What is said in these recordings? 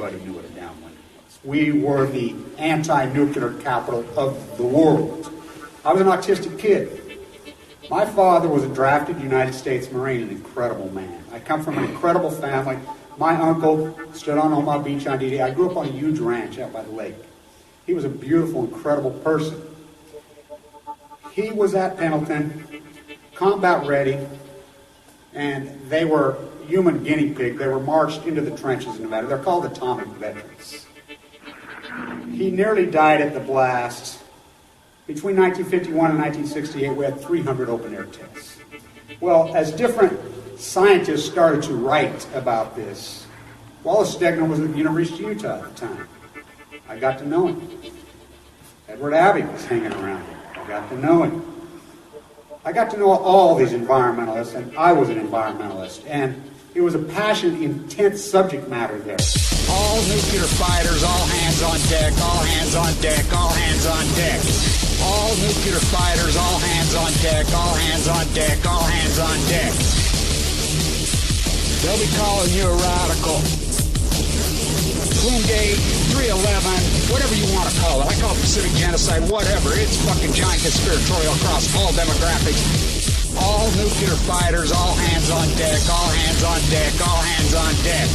everybody knew what a downwinder was. We were the anti-nuclear capital of the world. I was an autistic kid. My father was a drafted United States Marine, an incredible man. I come from an incredible family. My uncle stood on Omaha Beach on D-Day. I grew up on a huge ranch out by the lake. He was a beautiful, incredible person. He was at Pendleton, combat ready, and they were human guinea pig. They were marched into the trenches in Nevada. They're called atomic veterans. He nearly died at the blast. Between 1951 and 1968, we had 300 open-air tests. Well, as different scientists started to write about this, Wallace Stegner was at the University of Utah at the time. I got to know him. Edward Abbey was hanging around him. I got to know him. I got to know all these environmentalists, and I was an environmentalist, and it was a passionate, intense subject matter there. All nuclear fighters, all hands on deck, all hands on deck, all hands on deck. All nuclear fighters, all hands on deck, all hands on deck, all hands on deck. They'll be calling you a radical. Bloomgate, 311, whatever you want to call it. I call it Pacific genocide, whatever. It's fucking giant conspiratorial across all demographics. All nuclear fighters, all hands on deck, all hands on deck, all hands on deck.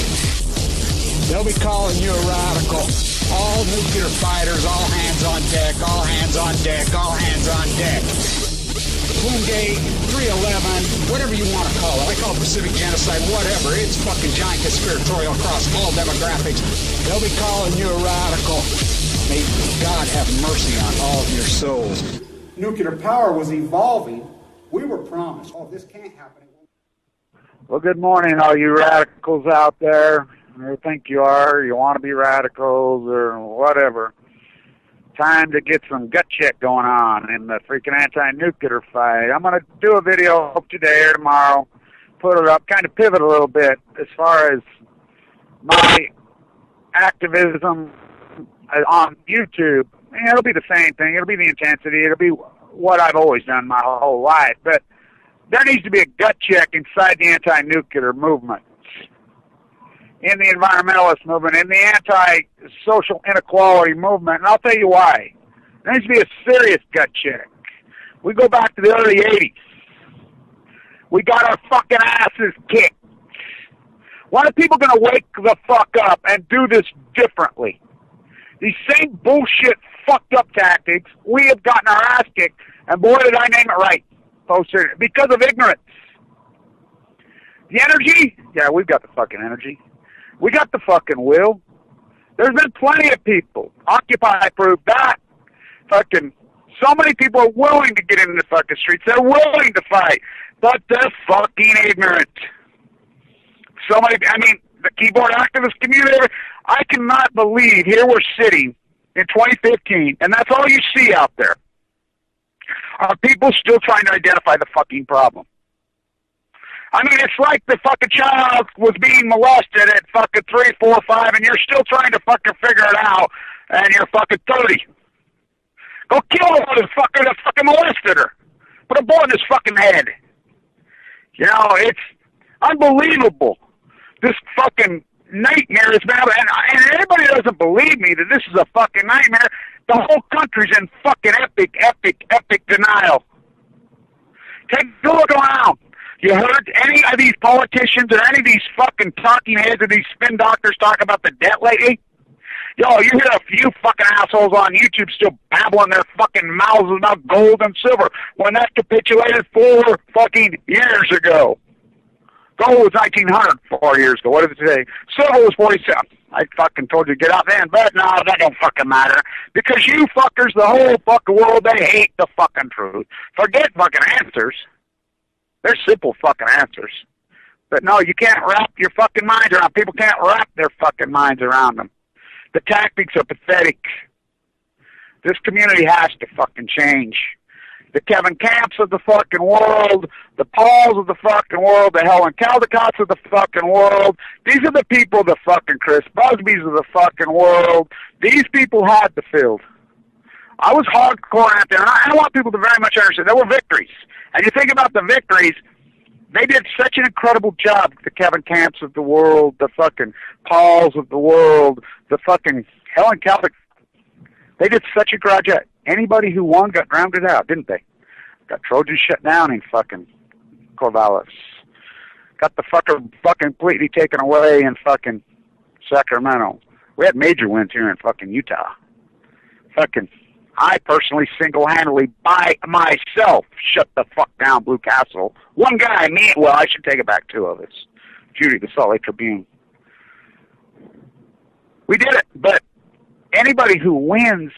They'll be calling you a radical. All nuclear fighters, all hands on deck, all hands on deck, all hands on deck. Bloomgate, 311, whatever you want to call it. I call it Pacific genocide, whatever. It's fucking giant conspiratorial across all demographics. They'll be calling you a radical. May God have mercy on all of your souls. Nuclear power was evolving. We were promised, oh, this can't happen. Well, good morning, all you radicals out there. Or think you are, you want to be radicals or whatever. Time to get some gut check going on in the freaking anti-nuclear fight. I'm going to do a video today or tomorrow, put it up, kind of pivot a little bit as far as my activism on YouTube. And it'll be the same thing. It'll be the intensity. It'll be what I've always done my whole life. But there needs to be a gut check inside the anti-nuclear movement, in the environmentalist movement, in the anti-social inequality movement, and I'll tell you why. There needs to be a serious gut check. We go back to the early 80s. We got our fucking asses kicked. When are people going to wake the fuck up and do this differently? These same bullshit fucked up tactics, we have gotten our ass kicked, and boy did I name it right, because of ignorance. The energy? Yeah, we've got the fucking energy. We got the fucking will. There's been plenty of people. Occupy proved that. Fucking, so many people are willing to get into the fucking streets. They're willing to fight, but they're fucking ignorant. So many, I mean, the keyboard activist community, I cannot believe here we're sitting in 2015, and that's all you see out there, are people still trying to identify the fucking problem. I mean, it's like the fucking child was being molested at fucking 3, 4, 5, and you're still trying to fucking figure it out, and you're fucking 30. Go kill the motherfucker that fucking molested her. Put a bullet in his fucking head. You know, it's unbelievable. This fucking nightmare is bad, and anybody that doesn't believe me that this is a fucking nightmare, the whole country's in fucking epic denial. Take a look around. You heard any of these politicians or any of these fucking talking heads or these spin doctors talk about the debt lately? Yo, you hear a few fucking assholes on YouTube still babbling their fucking mouths about gold and silver when that capitulated 4 fucking years ago. Gold was 1900 4 years ago. What is it today? Silver was 47. I fucking told you to get out then, but no, that don't fucking matter. Because you fuckers, the whole fucking world, they hate the fucking truth. Forget fucking answers. They're simple fucking answers. But no, you can't wrap your fucking minds around. People can't wrap their fucking minds around them. The tactics are pathetic. This community has to fucking change. The Kevin Camps of the fucking world, the Pauls of the fucking world, the Helen Caldecotts of the fucking world. These are the people, the fucking Chris Busbys of the fucking world. These people had the field. I was hardcore out there, and I want people to very much understand there were victories. And you think about the victories, They did such an incredible job, the Kevin Camps of the world, the fucking Pauls of the world, the fucking Helen Calvert. They did such a great job. Anybody who won got grounded out, didn't they? Got Trojan shut down in fucking Corvallis. Got the fucking completely taken away in fucking Sacramento. We had major wins here in fucking Utah. Fucking, I personally single-handedly by myself shut the fuck down Blue Castle. One guy, me, well, I should take it back, two of us. Judy, the Salt Lake Tribune. We did it, but anybody who wins,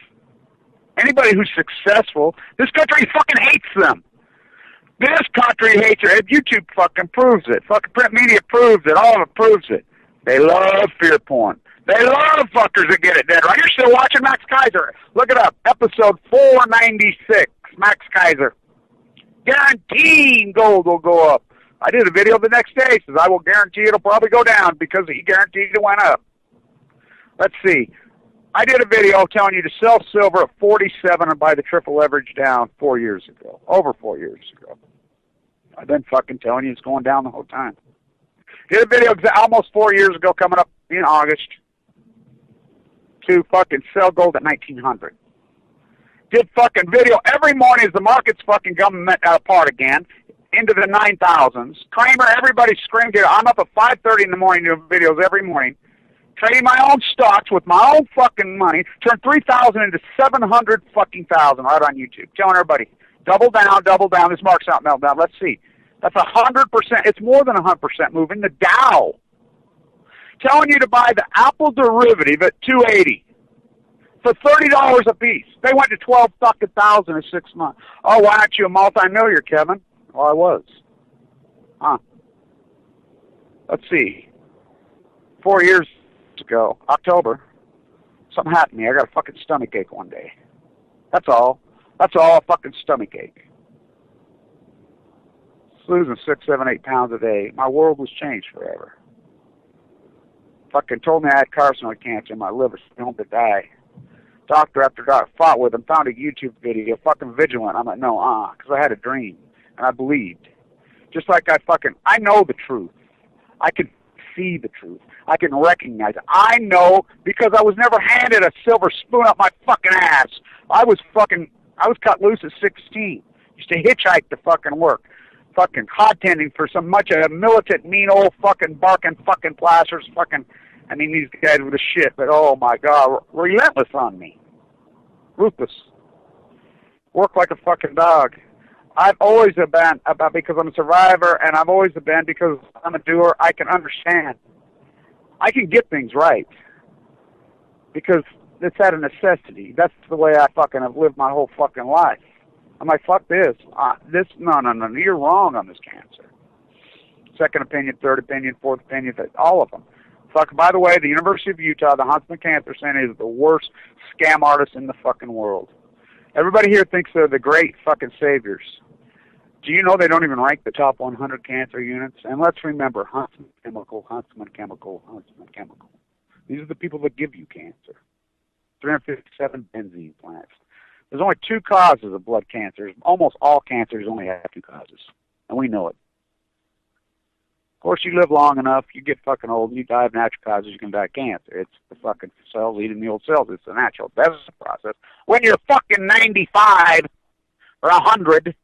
anybody who's successful, this country fucking hates them. This country hates it. YouTube fucking proves it. Fucking print media proves it. All of it proves it. They love fear porn. They love fuckers that get it dead. Right? You're still watching Max Kaiser. Look it up. Episode 496. Max Kaiser. Guaranteed gold will go up. I did a video the next day. Says I will guarantee it'll probably go down because he guaranteed it went up. Let's see. I did a video telling you to sell silver at 47 and buy the triple leverage down 4 years ago. Over 4 years ago. I've been fucking telling you it's going down the whole time. Did a video almost 4 years ago coming up in August to fucking sell gold at 1900. Did fucking video every morning as the market's fucking coming apart again into the 9,000s. Kramer, everybody screamed here. I'm up at 5:30 in the morning doing videos every morning. Trading my own stocks with my own fucking money. Turned 3,000 into 700 fucking thousand right on YouTube. Telling everybody, double down, double down. This market's not melting down. Let's see. That's 100%. It's more than 100% moving. The Dow. Telling you to buy the Apple derivative at 280 for $30 a piece. They went to 12 fucking thousand in 6 months. Oh, why aren't you a multimillionaire, Kevin? Well, I was. Huh. Let's see. 4 years ago, October, something happened to me. I got a fucking stomach ache one day. That's all. That's all, a fucking stomach ache. Losing 6, 7, 8 pounds a day. My world was changed forever. Fucking told me I had carcinoid cancer in my liver, going to die. Doctor after doctor fought with him, found a YouTube video, fucking vigilant. I'm like, no, because I had a dream, and I believed. Just like I know the truth. I can see the truth. I can recognize it. I know because I was never handed a silver spoon up my fucking ass. I was cut loose at 16. Used to hitchhike to fucking work. Fucking hot tending for some much of a militant, mean old fucking barking fucking plasters. Fucking, I mean, these guys were the shit, but oh my God, relentless on me. Ruthless. Work like a fucking dog. I've always been about because I'm a survivor, and I've always been because I'm a doer. I can understand. I can get things right because it's out of necessity. That's the way I fucking have lived my whole fucking life. I'm like, fuck this. No, you're wrong on this cancer. Second opinion, third opinion, fourth opinion, all of them. Fuck, by the way, the University of Utah, the Huntsman Cancer Center is the worst scam artist in the fucking world. Everybody here thinks they're the great fucking saviors. Do you know they don't even rank the top 100 cancer units? And let's remember, Huntsman Chemical, Huntsman Chemical, Huntsman Chemical. These are the people that give you cancer. 357 benzene plants. There's only 2 causes of blood cancers. Almost all cancers only have 2 causes, and we know it. Of course, you live long enough, you get fucking old, and you die of natural causes, you can die of cancer. It's the fucking cells eating the old cells. It's the natural death process. When you're fucking 95 or 100,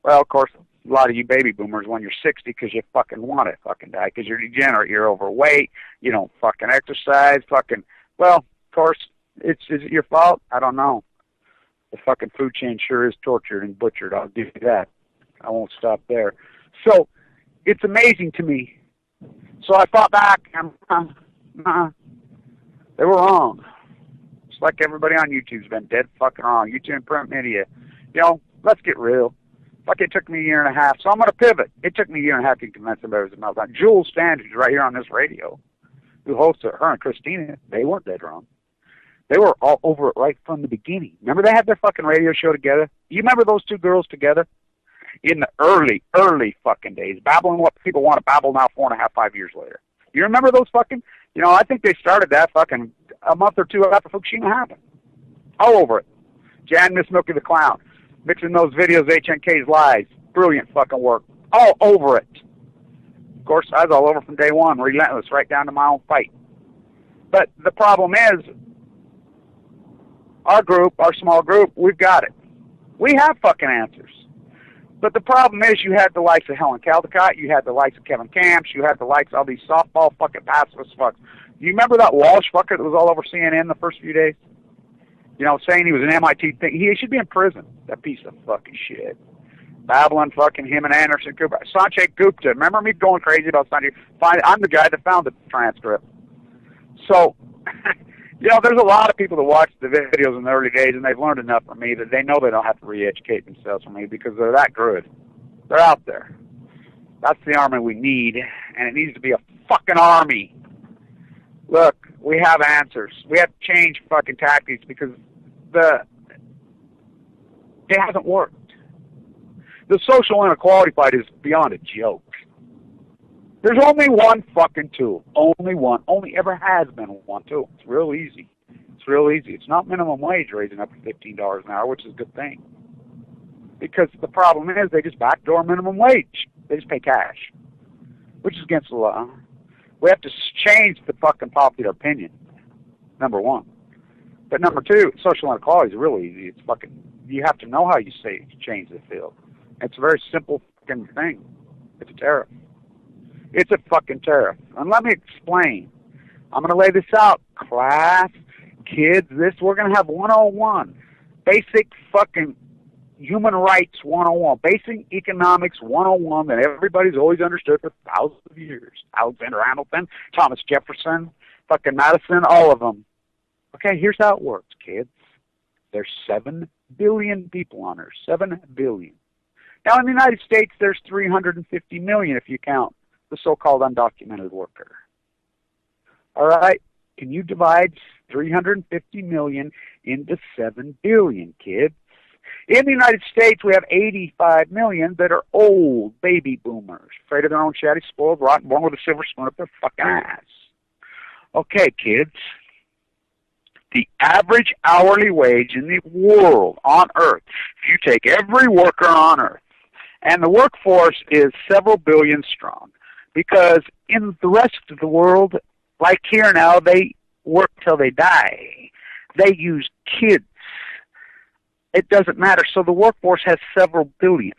well, of course, a lot of you baby boomers, when you're 60 because you fucking want to fucking die because you're degenerate, you're overweight, you don't fucking exercise, fucking, well, of course, is it your fault? I don't know. The fucking food chain sure is tortured and butchered. I'll do that. I won't stop there. So, it's amazing to me. So I fought back. They were wrong. It's like everybody on YouTube's been dead fucking wrong. YouTube and print media. You know, let's get real. Like it took me a year and a half. So I'm going to pivot. It took me a year and a half to convince everybody it was a meltdown. Jules Standish right here on this radio, who hosts it, her and Christina, they weren't dead wrong. They were all over it right from the beginning. Remember they had their fucking radio show together? You remember those 2 girls together? In the early fucking days. Babbling what people want to babble now 4.5, 5 years later. You remember those fucking, you know, I think they started that fucking a month or 2 after Fukushima happened. All over it. Jan, Miss Milky the Clown. Mixing those videos, HNK's lies. Brilliant fucking work. all over it. Of course, I was all over from day one, relentless, right down to my own fight. But the problem is, our group, our small group, we've got it. We have fucking answers. But the problem is, you had the likes of Helen Caldecott, you had the likes of Kevin Camps, you had the likes of all these softball fucking pacifist fucks. Do you remember that Walsh fucker that was all over CNN the first few days? You know, saying he was an MIT thing. He should be in prison, that piece of fucking shit. Babbling fucking him and Anderson Cooper. Sanjay Gupta. Remember me going crazy about Sanjay? I'm the guy that found the transcript. So, you know, there's a lot of people that watch the videos in the early days, and they've learned enough from me that they know they don't have to re-educate themselves from me because they're that good. They're out there. That's the army we need, and it needs to be a fucking army. Look, we have answers. We have to change fucking tactics because it hasn't worked. The social inequality fight is beyond a joke. There's only one fucking tool. Only one. Only ever has been one tool. It's real easy. It's real easy. It's not minimum wage raising up to $15 an hour, which is a good thing. Because the problem is they just backdoor minimum wage. They just pay cash, which is against the law. We have to change the fucking popular opinion, number one. But number two, social inequality is really easy. It's fucking, you have to know how you say change the field. It's a very simple fucking thing. It's a tariff. It's a fucking tariff. And let me explain. I'm going to lay this out. Class, kids, we're going to have 101. Basic fucking human rights 101. Basic economics 101 that everybody's always understood for thousands of years. Alexander Hamilton, Thomas Jefferson, fucking Madison, all of them. Okay, here's how it works, kids. There's 7 billion people on Earth. 7 billion. Now, in the United States, there's 350 million if you count the so-called undocumented worker. All right? Can you divide 350 million into 7 billion, kids? In the United States, we have 85 million that are old baby boomers, afraid of their own shabby, spoiled, rotten, born with a silver spoon up their fucking ass. Okay, kids. The average hourly wage in the world on Earth, if you take every worker on Earth, and the workforce is several billion strong, because in the rest of the world, like here now, they work till they die. They use kids. It doesn't matter. So the workforce has several billion.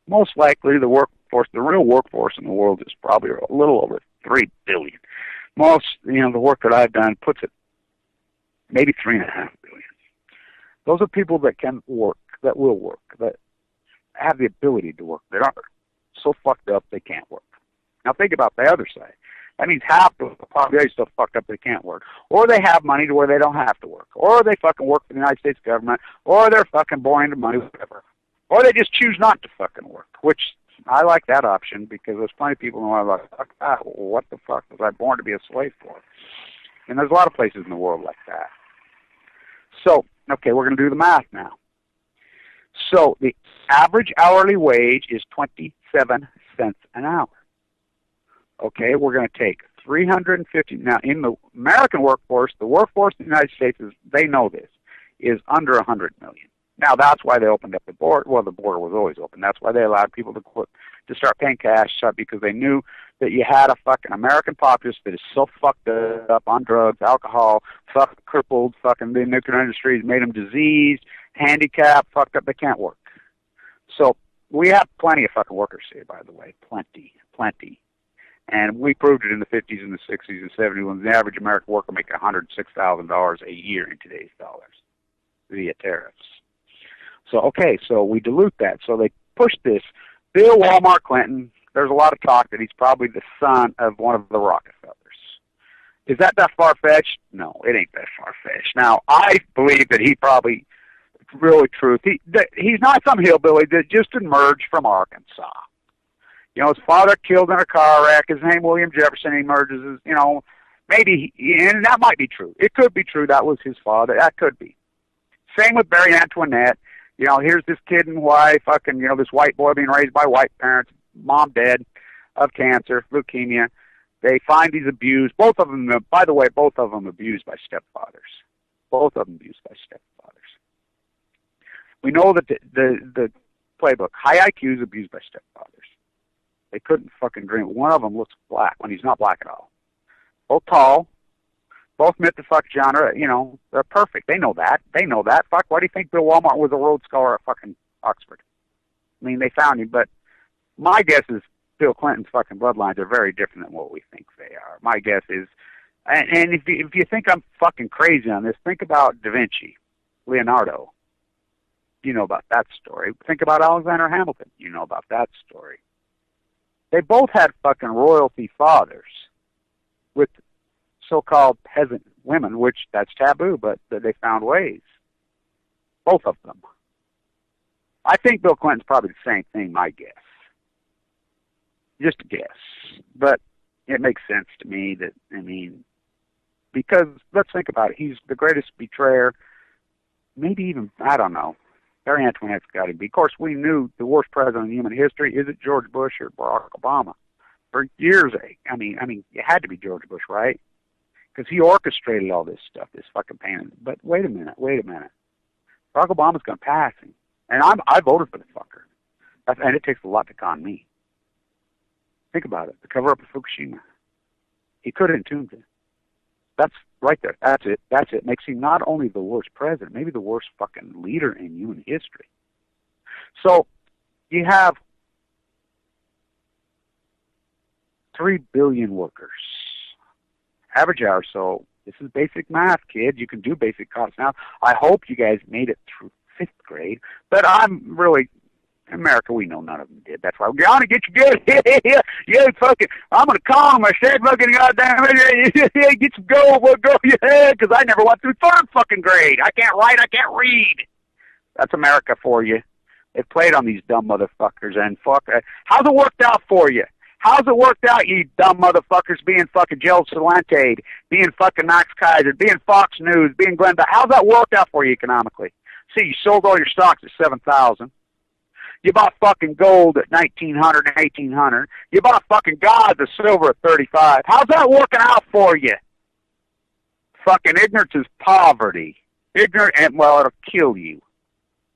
Most likely the workforce, the real workforce in the world is probably a little over 3 billion. Most, the work that I've done puts it maybe 3.5 billion. Those are people that can work, that will work, that have the ability to work, that are so fucked up they can't work. Now think about the other side. That means half of the population is so fucked up they can't work. Or they have money to where they don't have to work. Or they fucking work for the United States government. Or they're fucking born into money, whatever. Or they just choose not to fucking work, which I like that option because there's plenty of people who are like, what the fuck was I born to be a slave for? And there's a lot of places in the world like that. So, okay, we're going to do the math now. So the average hourly wage is 27 cents an hour. Okay, we're going to take 350. Now, in the American workforce, the workforce in the United States, they know this, is under 100 million. Now, that's why they opened up the border. Well, the border was always open. That's why they allowed people to quit, to start paying cash, because they knew that you had a fucking American populace that is so fucked up on drugs, alcohol, fucking crippled, fucking the nuclear industry has made them diseased, handicapped, fucked up, they can't work. So we have plenty of fucking workers here, by the way, plenty. And we proved it in the 50s and the 60s and 70s when the average American worker make $106,000 a year in today's dollars via tariffs. So, okay, so we dilute that. So they pushed this. Bill Walmart Clinton, there's a lot of talk that he's probably the son of one of the Rockefellers. Is that far-fetched? No, it ain't that far-fetched. Now, I believe that he probably, really truth, he's not some hillbilly that just emerged from Arkansas. His father killed in a car wreck. His name William Jefferson. He emerges as, maybe, and that might be true. It could be true that was his father. That could be. Same with Marie Antoinette. Here's this kid and wife, fucking, this white boy being raised by white parents, mom dead of cancer, leukemia. They find he's abused. Both of them, by the way, abused by stepfathers. Both of them abused by stepfathers. We know that the playbook, high IQs abused by stepfathers. They couldn't fucking dream. One of them looks black when he's not black at all. Both tall, both meet the fuck genre. You know, they're perfect. They know that. They know that. Fuck, why do you think Bill Walmart was a Rhodes Scholar at fucking Oxford? I mean, they found him, but my guess is Bill Clinton's fucking bloodlines are very different than what we think they are. My guess is, and if you think I'm fucking crazy on this, think about Da Vinci, Leonardo. You know about that story. Think about Alexander Hamilton. You know about that story. They both had fucking royalty fathers with so-called peasant women, which that's taboo, but they found ways. Both of them. I think Bill Clinton's probably the same thing, my guess. Just a guess. But it makes sense to me that, I mean, because let's think about it. He's the greatest betrayer, maybe even, I don't know. Mary Antoinette's got to be. Of course, we knew the worst president in human history. Is it George Bush or Barack Obama? For years, I mean, it had to be George Bush, right? Because he orchestrated all this stuff, this fucking pain. But wait a minute. Barack Obama's going to pass him. And I voted for the fucker. And it takes a lot to con me. Think about it. The cover-up of Fukushima. He could have entombed it. That's right there. That's it. Makes him not only the worst president, maybe the worst fucking leader in human history. So, you have 3 billion workers. Average hour, so this is basic math, kids. You can do basic costs now. I hope you guys made it through 5th grade, but I'm really... In America, we know none of them did. That's why we're going to get you good. Yeah, fucking, I'm going to call them. I said, fucking, goddamn, get some gold. We'll go your head, because I never went through 3rd fucking grade. I can't write. I can't read. That's America for you. They played on these dumb motherfuckers, and fuck, how's it worked out for you? How's it worked out, you dumb motherfuckers, being fucking Joe Salente, being fucking Max Kaiser, being Fox News, being Glenn Beck? How's that worked out for you economically? See, you sold all your stocks at 7,000. You bought fucking gold at 1,900 and 1,800. You bought fucking God, the silver, at 35. How's that working out for you? Fucking ignorance is poverty. Ignorant, and well, it'll kill you.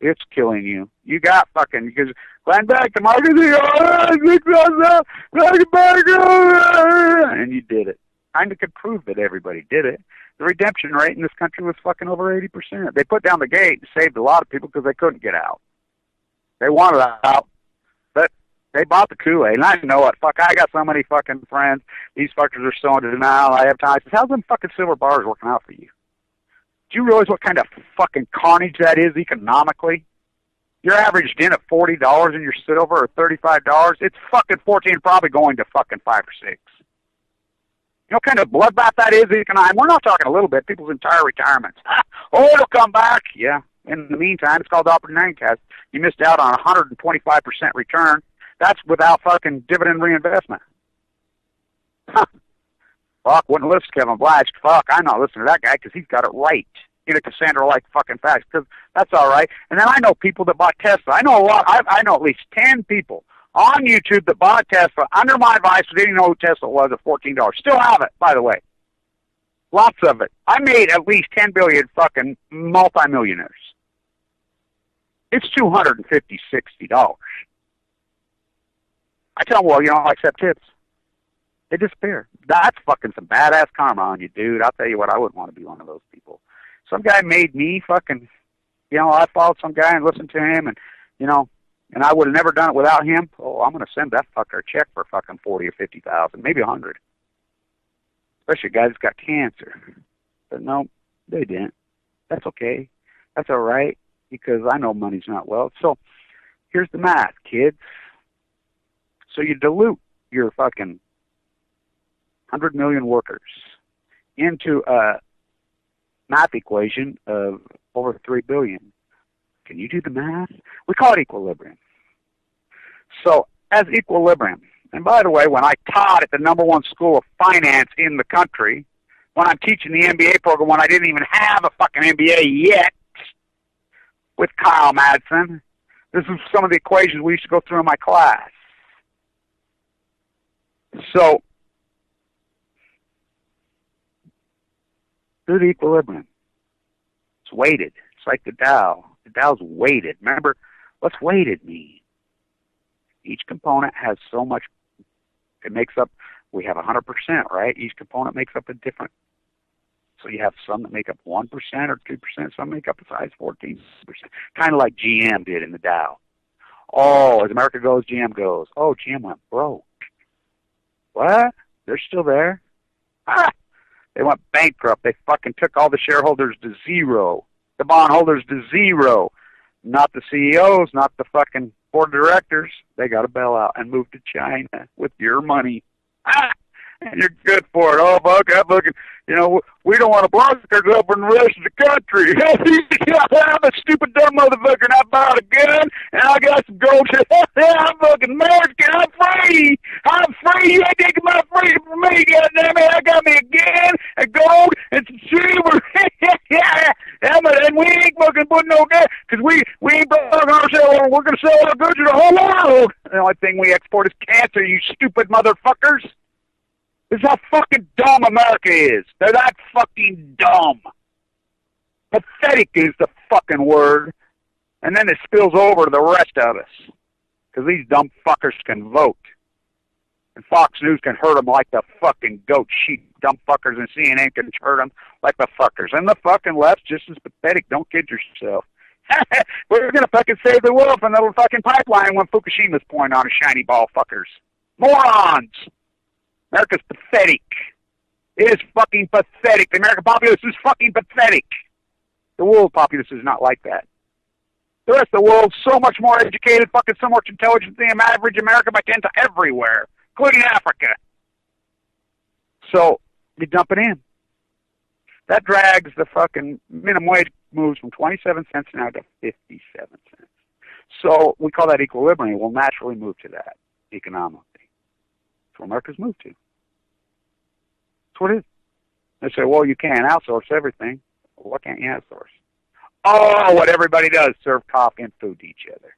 It's killing you. You got fucking, because Glenn Beck, the market, and you did it. Kind of could prove that everybody did it. The redemption rate in this country was fucking over 80%. They put down the gate and saved a lot of people because they couldn't get out. They wanted out, but they bought the Kool-Aid. And I know it. Fuck, I got so many fucking friends. These fuckers are so in denial. I have time. I says, how's them fucking silver bars working out for you? Do you realize what kind of fucking carnage that is economically? You're averaged in at $40 in your silver or $35. It's fucking 14, probably going to fucking 5 or 6. You know what kind of bloodbath that is economically? We're not talking a little bit. People's entire retirements. Oh, it'll come back. Yeah. In the meantime, it's called opportunity test. You missed out on 125% return. That's without fucking dividend reinvestment. Fuck, wouldn't listen to Kevin Blanch. Fuck, I'm not listening to that guy because he's got it right in a Cassandra-like fucking fashion. Because that's all right. And then I know people that bought Tesla. I know a lot. I know at least 10 people on YouTube that bought Tesla under my advice who didn't know who Tesla was at $14. Still have it, by the way. Lots of it. I made at least 10 billion fucking multimillionaires. It's $250, $60. I tell them, well, you know, I accept tips. They disappear. That's fucking some badass karma on you, dude. I'll tell you what, I wouldn't want to be one of those people. Some guy made me fucking, you know, I followed some guy and listened to him, and, you know, and I would have never done it without him. Oh, I'm going to send that fucker a check for fucking 40 or 50,000, maybe 100. Especially a guy that's got cancer. But no, they didn't. That's okay. That's all right. Because I know money's not wealth. So here's the math, kids. So you dilute your fucking 100 million workers into a math equation of over 3 billion. Can you do the math? We call it equilibrium. So as equilibrium, and by the way, when I taught at the #1 school of finance in the country, when I'm teaching the MBA program, when I didn't even have a fucking MBA yet, with Kyle Madsen. This is some of the equations we used to go through in my class. So, do the equilibrium. It's weighted. It's like the Dow. The Dow's weighted. Remember, what's weighted mean? Each component has so much It makes up, we have 100%, right? Each component makes up a different. So you have some that make up 1% or 2%, some make up a size 14%. Kind of like GM did in the Dow. Oh, as America goes, GM goes. Oh, GM went broke. What? They're still there? Ah! They went bankrupt. They fucking took all the shareholders to zero. The bondholders to zero. Not the CEOs, not the fucking board of directors. They got a bailout and moved to China with your money. Ah! And you're good for it. Oh, fuck, I'm looking, we don't want to block us up in the rest of the country. I'm a stupid, dumb motherfucker, and I bought a gun, and I got some gold. I'm fucking American. I'm free. I'm free. You ain't taking my freedom from me, goddammit. I got me a gun, a gold, and some silver. And we ain't fucking putting no gun, because we ain't blocking ourselves. We're going to sell our goods to the whole world. The only thing we export is cancer, you stupid motherfuckers. This is how fucking dumb America is. They're that fucking dumb. Pathetic is the fucking word. And then it spills over to the rest of us. Because these dumb fuckers can vote. And Fox News can hurt them like the fucking goat sheep. Dumb fuckers, and CNN can hurt them like the fuckers. And the fucking left's just as pathetic. Don't kid yourself. We're going to fucking save the world from the little fucking pipeline when Fukushima's pointing on a shiny ball, fuckers. Morons! America's pathetic. It is fucking pathetic. The American populace is fucking pathetic. The world populace is not like that. The rest of the world's so much more educated, fucking so much intelligent than average America by 10 to everywhere, including Africa. So, you dump it in. That drags the fucking minimum wage moves from 27 cents now to 57 cents. So, we call that equilibrium. We'll naturally move to that economically. That's where America's moved to. That's what it is. They say, well, you can't outsource everything. Well, what can't you outsource? Oh, what everybody does, serve coffee and food to each other.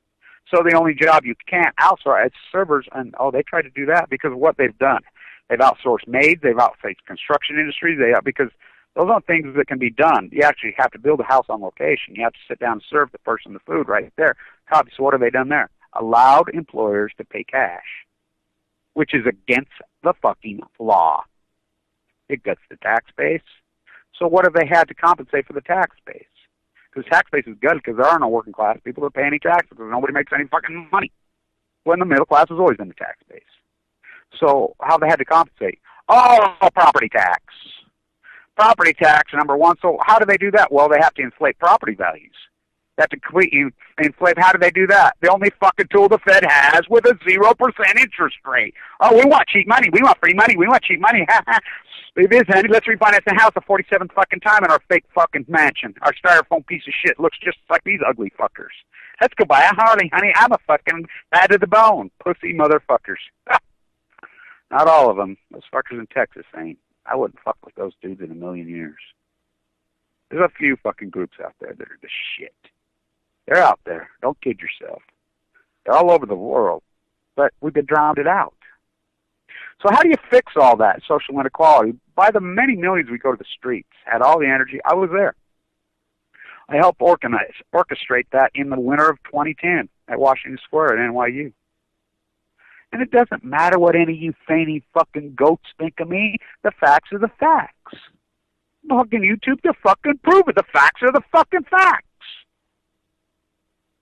So the only job you can't outsource is servers, and they try to do that because of what they've done. They've outsourced maids, they've outsourced construction industries, because those aren't things that can be done. You actually have to build a house on location. You have to sit down and serve the person the food right there. Coffee. So what have they done there? Allowed employers to pay cash, which is against the fucking law. It guts the tax base. So what have they had to compensate for the tax base? Because tax base is gutted because there are no working class people that pay any taxes because nobody makes any fucking money. When the middle class has always been the tax base. So how they had to compensate? Oh, property tax. Property tax, number one. So how do they do that? Well, they have to inflate property values. They have to completely inflate. How do they do that? The only fucking tool the Fed has with a 0% interest rate. Oh, we want cheap money. We want free money. We want cheap money. It is, honey. Let's refinance the house the 47th fucking time in our fake fucking mansion. Our styrofoam piece of shit looks just like these ugly fuckers. Let's go buy a Harley, honey. I'm a fucking bad to the bone. Pussy motherfuckers. Not all of them. Those fuckers in Texas ain't. I wouldn't fuck with those dudes in a million years. There's a few fucking groups out there that are the shit. They're out there. Don't kid yourself. They're all over the world. But we've been drowned it out. So how do you fix all that social inequality? By the many millions we go to the streets, had all the energy. I was there. I helped orchestrate that in the winter of 2010 at Washington Square at NYU. And it doesn't matter what any of you feiny fucking goats think of me. The facts are the facts. Fucking YouTube to fucking prove it. The facts are the fucking facts.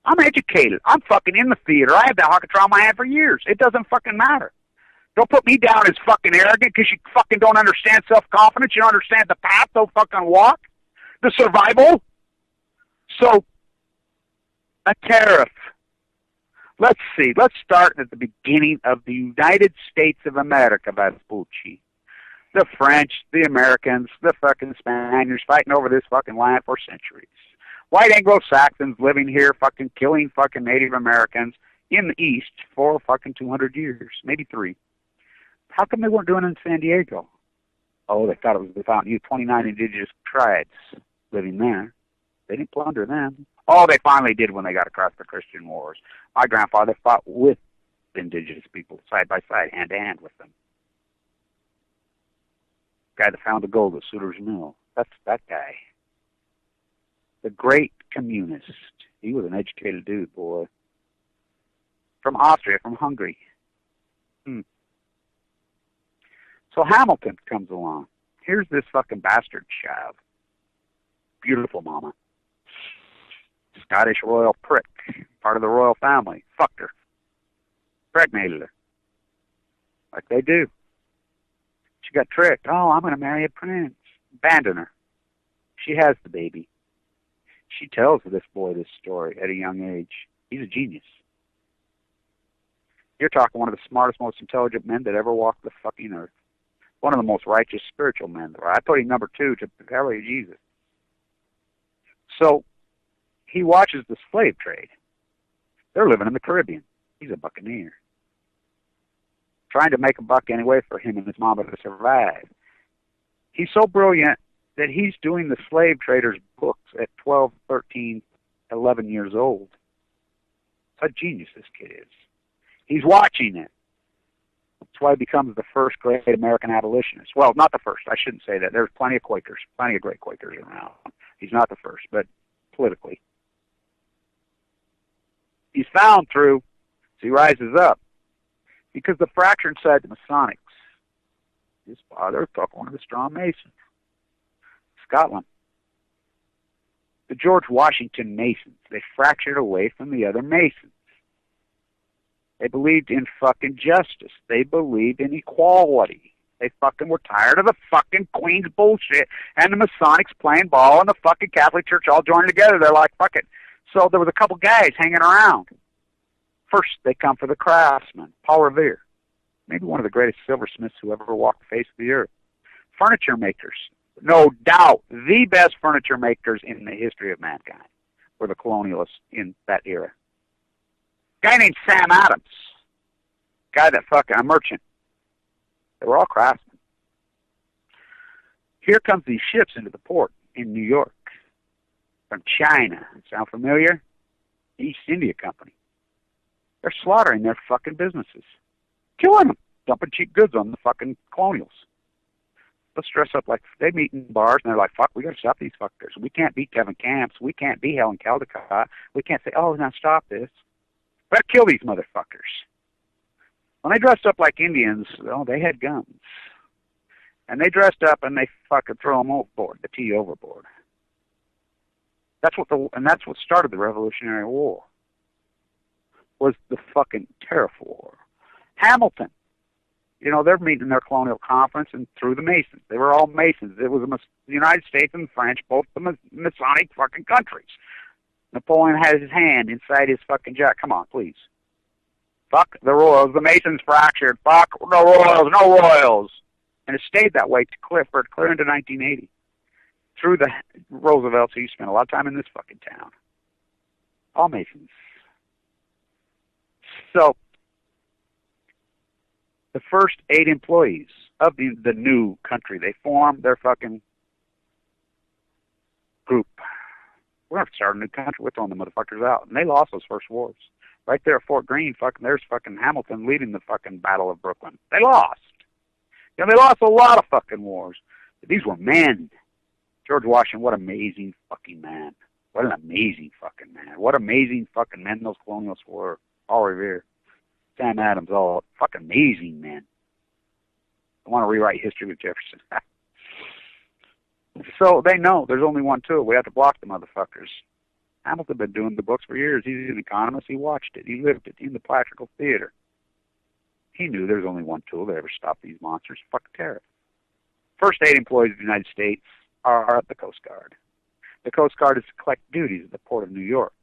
I'm educated. I'm fucking in the theater. I had that Hawkatron in my hand for years. It doesn't fucking matter. Don't put me down as fucking arrogant because you fucking don't understand self-confidence. You don't understand the path. Don't fucking walk. The survival. So, a tariff. Let's see. Let's start at the beginning of the United States of America, Vespucci. The French, the Americans, the fucking Spaniards fighting over this fucking land for centuries. White Anglo-Saxons living here fucking killing fucking Native Americans in the East for fucking 200 years, maybe 3. How come they weren't doing it in San Diego? Oh, they thought it was they found 29 indigenous tribes living there. They didn't plunder them. Oh, they finally did when they got across the Christian wars. My grandfather fought with the indigenous people, side by side, hand to hand with them. Guy that found the gold at Sutter's Mill. That's that guy. The great communist. He was an educated dude, boy. From Austria, from Hungary. So Hamilton comes along. Here's this fucking bastard child. Beautiful mama. Scottish royal prick. Part of the royal family. Fucked her. Impregnated her. Like they do. She got tricked. Oh, I'm going to marry a prince. Abandon her. She has the baby. She tells this boy this story at a young age. He's a genius. You're talking one of the smartest, most intelligent men that ever walked the fucking earth. One of the most righteous spiritual men. I put him number 2 to probably Jesus. So he watches the slave trade. They're living in the Caribbean. He's a buccaneer. Trying to make a buck anyway for him and his mama to survive. He's so brilliant that he's doing the slave traders' books at 12, 13, 11 years old. That's how genius this kid is. He's watching it. That's why he becomes the first great American abolitionist. Well, not the first. I shouldn't say that. There's plenty of Quakers, plenty of great Quakers around. He's not the first, but politically. He's found through, so he rises up. Because the fracture inside the Masonics, his father took one of the strong Masons, Scotland. The George Washington Masons, they fractured away from the other Masons. They believed in fucking justice. They believed in equality. They fucking were tired of the fucking Queen's bullshit and the Masonics playing ball and the fucking Catholic Church all joining together. They're like, fuck it. So there was a couple guys hanging around. First, they come for the craftsman, Paul Revere, maybe one of the greatest silversmiths who ever walked the face of the earth. Furniture makers, no doubt, the best furniture makers in the history of mankind were the colonialists in that era. Guy named Sam Adams, guy that fucking, a merchant. They were all craftsmen. Here comes these ships into the port in New York from China. Sound familiar? East India Company. They're slaughtering their fucking businesses. Killing them. Dumping cheap goods on the fucking colonials. Let's dress up like, they meet in bars and they're like, fuck, we gotta stop these fuckers. We can't be Kevin Camps. We can't be Helen Caldecott. We can't say, oh, now stop this. We gotta kill these motherfuckers. When they dressed up like Indians, oh, they had guns. And they dressed up and they fucking throw them overboard, the tea overboard. That's what started the Revolutionary War. Was the fucking Tariff War. Hamilton, you know, they're meeting their colonial conference and through the Masons. They were all Masons. It was the United States and the French, both the Masonic fucking countries. Napoleon had his hand inside his fucking jacket. Come on, please. Fuck the royals. The Masons fractured. Fuck the royals. No royals. And it stayed that way clear into 1980. Through the Roosevelt, so you spent a lot of time in this fucking town. All Masons. So, the first 8 employees of the new country, they formed their fucking group. We're going to start a new country. We're throwing the motherfuckers out. And they lost those first wars. Right there at Fort Greene, there's fucking Hamilton leading the fucking Battle of Brooklyn. They lost. You know, they lost a lot of fucking wars. But these were men. George Washington, what amazing fucking man. What an amazing fucking man. What amazing fucking men those colonials were. Paul Revere, Sam Adams, all fucking amazing men. I want to rewrite history with Jefferson. So they know there's only one tool. We have to block the motherfuckers. Hamilton been doing the books for years. He's an economist. He watched it. He lived it in the theatrical theater. He knew there's only one tool to ever stop these monsters. Fucking tariff. First 8 employees of the United States are the Coast Guard. The Coast Guard is to collect duties at the Port of New York.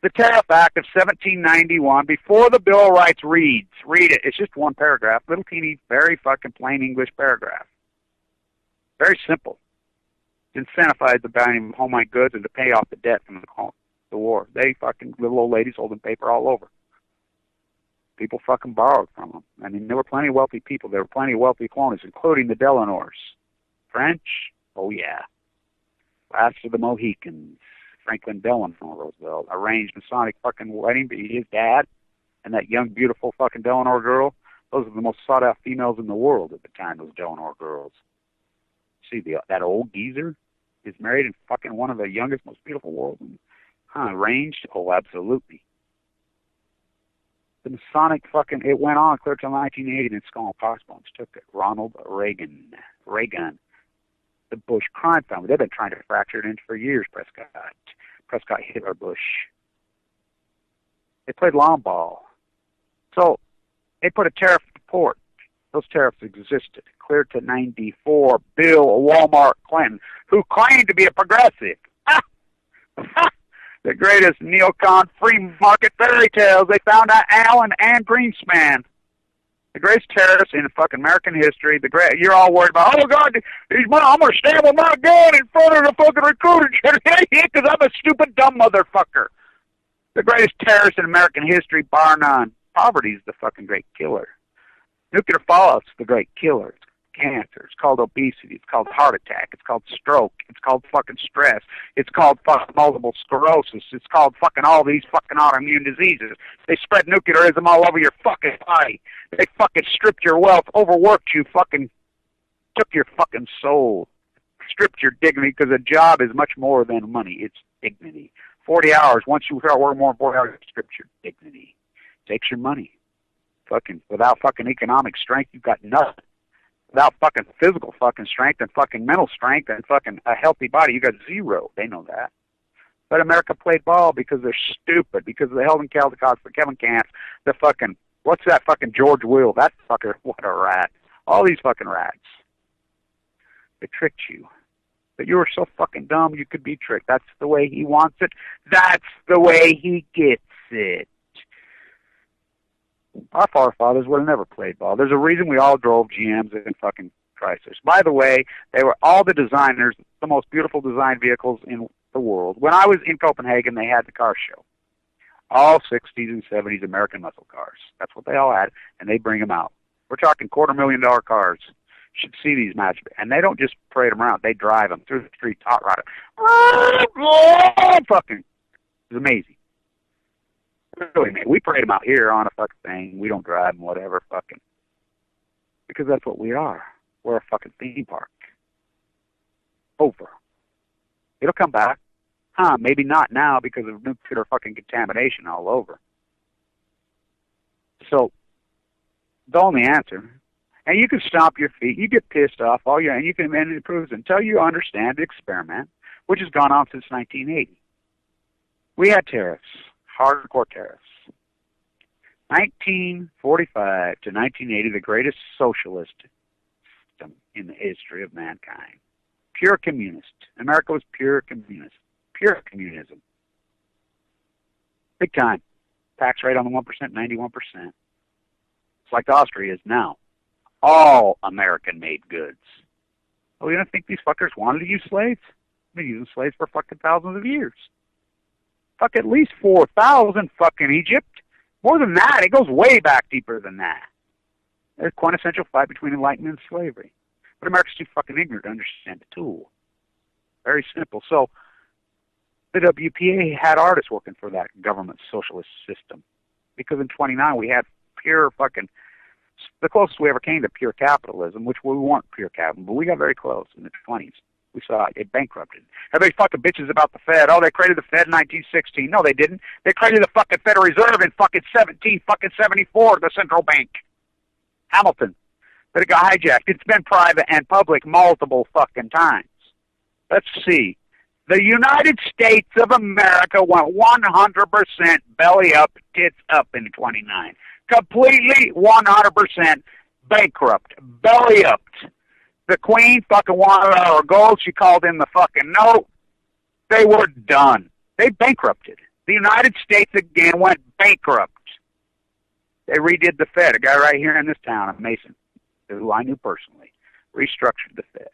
The Tariff Act of 1791, before the Bill of Rights reads, read it. It's just one paragraph, little teeny, very fucking plain English paragraph. Very simple. To incentivize the buying of homemade goods and to pay off the debt from the war. They fucking, little old ladies holding paper all over. People fucking borrowed from them. I mean, there were plenty of wealthy people. There were plenty of wealthy colonies, including the Delanours. French? Oh, yeah. Last of the Mohicans. Franklin Delano Roosevelt arranged Masonic fucking wedding, but his dad and that young, beautiful fucking Delano girl, those are the most sought-out females in the world at the time, those Delano girls. See, that old geezer is married in fucking one of the youngest, most beautiful worlds. Arranged? Oh, absolutely. The Masonic fucking, it went on clear till 1980 and it's gone possible. It's took it. Ronald Reagan. The Bush crime family. They've been trying to fracture it in for years, Prescott, Hitler, Bush. They played long ball. So they put a tariff report. Those tariffs existed. Clear to 94. Bill Walmart Clinton, who claimed to be a progressive. The greatest neocon free market fairy tales. They found out Alan and Greenspan. The greatest terrorist in fucking American history. You're all worried about, oh God, I'm going to stand with my gun in front of the fucking recruiter because I'm a stupid dumb motherfucker. The greatest terrorist in American history, bar none. Poverty's the fucking great killer. Nuclear fallout's the great killer. It's cancer. It's called obesity. It's called heart attack. It's called stroke. It's called fucking stress. It's called fucking multiple sclerosis. It's called fucking all these fucking autoimmune diseases. They spread nuclearism all over your fucking body. They fucking stripped your wealth, overworked you, fucking took your fucking soul, stripped your dignity, because a job is much more than money. It's dignity. 40 hours. Once you start working more than 40 hours, it strips your dignity. Takes your money. Fucking without fucking economic strength, you've got nothing. Without fucking physical fucking strength and fucking mental strength and fucking a healthy body, you got zero. They know that. But America played ball because they're stupid, because they held in Caldecott for Kevin Camps, the fucking, what's that fucking George Will? That fucker, what a rat. All these fucking rats. They tricked you. But you were so fucking dumb you could be tricked. That's the way he wants it. That's the way he gets it. Our forefathers would have never played ball. There's a reason we all drove GMs and fucking Chryslers. By the way, they were all the designers, the most beautiful design vehicles in the world. When I was in Copenhagen, they had the car show. All 60s and 70s American muscle cars. That's what they all had, and they bring them out. We're talking $250,000 cars. You should see these match. And they don't just parade them around. They drive them through the streets, hot rod them. Fucking, it's amazing. Really, man, we parade them out here on a fucking thing. We don't drive them, whatever, fucking. Because that's what we are. We're a fucking theme park. Over. It'll come back. Maybe not now because of nuclear fucking contamination all over. So, the only answer, and you can stomp your feet, you get pissed off, and you can amend it proves until you understand the experiment, which has gone on since 1980. We had tariffs. Hardcore tariffs. 1945 to 1980, the greatest socialist system in the history of mankind. Pure communist. America was pure communist. Pure communism. Big time. Tax rate on the 1%, 91%. It's like Austria is now. All American-made goods. Oh, you don't think these fuckers wanted to use slaves? They've been using slaves for fucking thousands of years. Fuck, at least 4,000 fucking Egypt. More than that. It goes way back deeper than that. There's a quintessential fight between enlightenment and slavery. But America's too fucking ignorant to understand the tool. Very simple. So, the WPA had artists working for that government socialist system. Because in 29 we had pure fucking, the closest we ever came to pure capitalism, which we weren't pure capitalism, but we got very close in the 20s. We saw it bankrupted. Everybody fucking bitches about the Fed. Oh, they created the Fed in 1916. No, they didn't. They created the fucking Federal Reserve in fucking 1774, the central bank. Hamilton. But it got hijacked. It's been private and public multiple fucking times. Let's see. The United States of America went 100% belly up, tits up in 29. Completely 100% bankrupt. Belly up. The Queen fucking wanted our gold. She called in the fucking note. They were done. They bankrupted. The United States again went bankrupt. They redid the Fed. A guy right here in this town, a Mason, who I knew personally, restructured the Fed.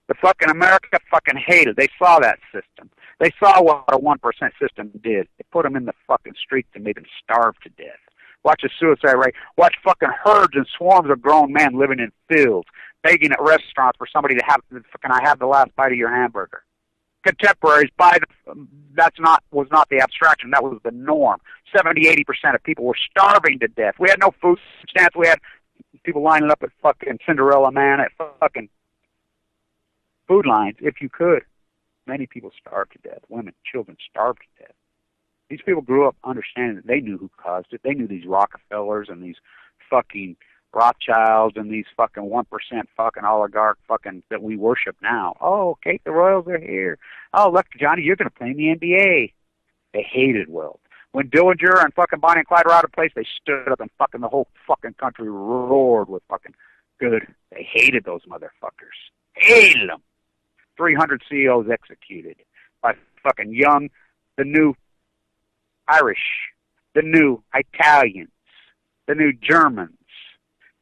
The fucking America fucking hated. They saw that system. They saw what a 1% system did. They put them in the fucking streets and made them starve to death. Watch a suicide rate. Watch fucking herds and swarms of grown men living in fields, begging at restaurants for somebody to have, can I have the last bite of your hamburger? Contemporaries, was not the abstraction. That was the norm. 70-80% of people were starving to death. We had no food stamps. We had people lining up at fucking Cinderella Man at fucking food lines, if you could. Many people starved to death. Women, children starved to death. These people grew up understanding that they knew who caused it. They knew these Rockefellers and these fucking Rothschilds and these fucking 1% fucking oligarch fucking that we worship now. Oh, Kate, the Royals are here. Oh, look, Johnny, you're going to play in the NBA. They hated wealth. When Dillinger and fucking Bonnie and Clyde were out of place, they stood up and fucking the whole fucking country roared with fucking good. They hated those motherfuckers. Hated them. 300 CEOs executed by fucking young, the new Irish, the new Italians, the new Germans.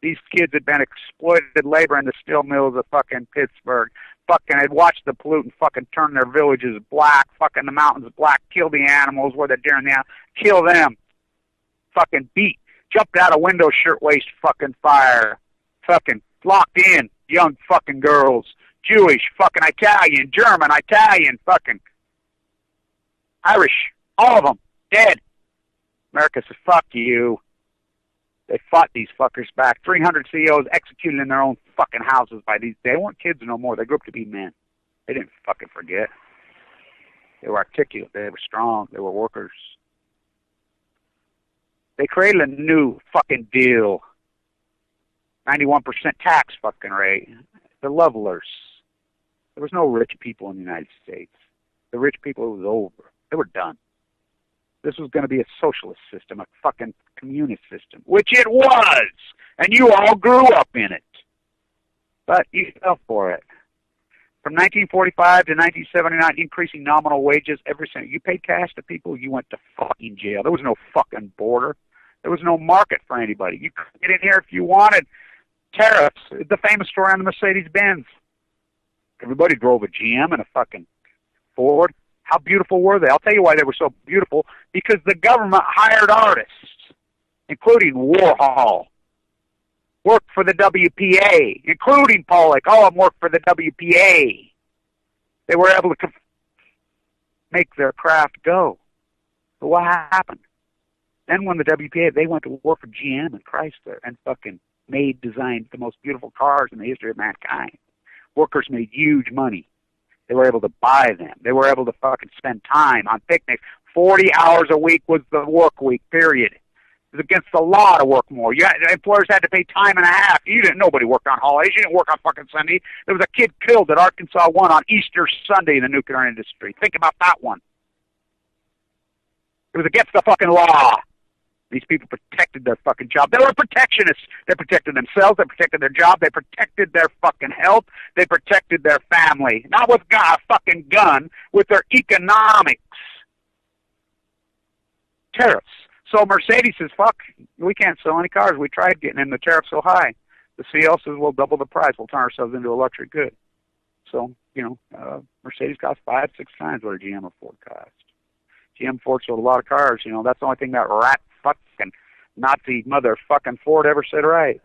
These kids had been exploited labor in the steel mills of fucking Pittsburgh. Fucking had watched the pollutant fucking turn their villages black, fucking the mountains black, kill the animals where the deer and the animals, kill them. Fucking beat, jumped out a window shirtwaist fucking fire. Fucking locked in young fucking girls. Jewish, fucking Italian, German, Italian, fucking Irish, all of them, dead. America said, fuck you. They fought these fuckers back. 300 CEOs executed in their own fucking houses by these. They weren't kids no more. They grew up to be men. They didn't fucking forget. They were articulate. They were strong. They were workers. They created a new fucking deal. 91% tax fucking rate. The levelers. There was no rich people in the United States. The rich people, it was over. They were done. This was going to be a socialist system, a fucking communist system, which it was, and you all grew up in it. But you fell for it. From 1945 to 1979, increasing nominal wages every cent. You paid cash to people, you went to fucking jail. There was no fucking border. There was no market for anybody. You could get in here if you wanted. Tariffs. The famous story on the Mercedes-Benz. Everybody drove a GM and a fucking Ford. How beautiful were they? I'll tell you why they were so beautiful. Because the government hired artists, including Warhol, worked for the WPA, including Pollock. All of them worked for the WPA. They were able to make their craft go. But what happened? Then when the WPA, they went to work for GM and Chrysler and fucking designed the most beautiful cars in the history of mankind. Workers made huge money. They were able to buy them. They were able to fucking spend time on picnics. 40 hours a week was the work week, period. It was against the law to work more. Employers had to pay time and a half. Nobody worked on holidays. You didn't work on fucking Sunday. There was a kid killed at Arkansas 1 on Easter Sunday in the nuclear industry. Think about that one. It was against the fucking law. These people protected their fucking job. They were protectionists. They protected themselves. They protected their job. They protected their fucking health. They protected their family. Not with a fucking gun, with their economics. Tariffs. So Mercedes says, fuck, we can't sell any cars. We tried getting in. The tariff's so high. The CL says, we'll double the price. We'll turn ourselves into a luxury good. So, Mercedes costs 5-6 times what a GM or Ford cost. GM Ford sold a lot of cars. That's the only thing that rat fucking Nazi motherfucking Ford ever said right.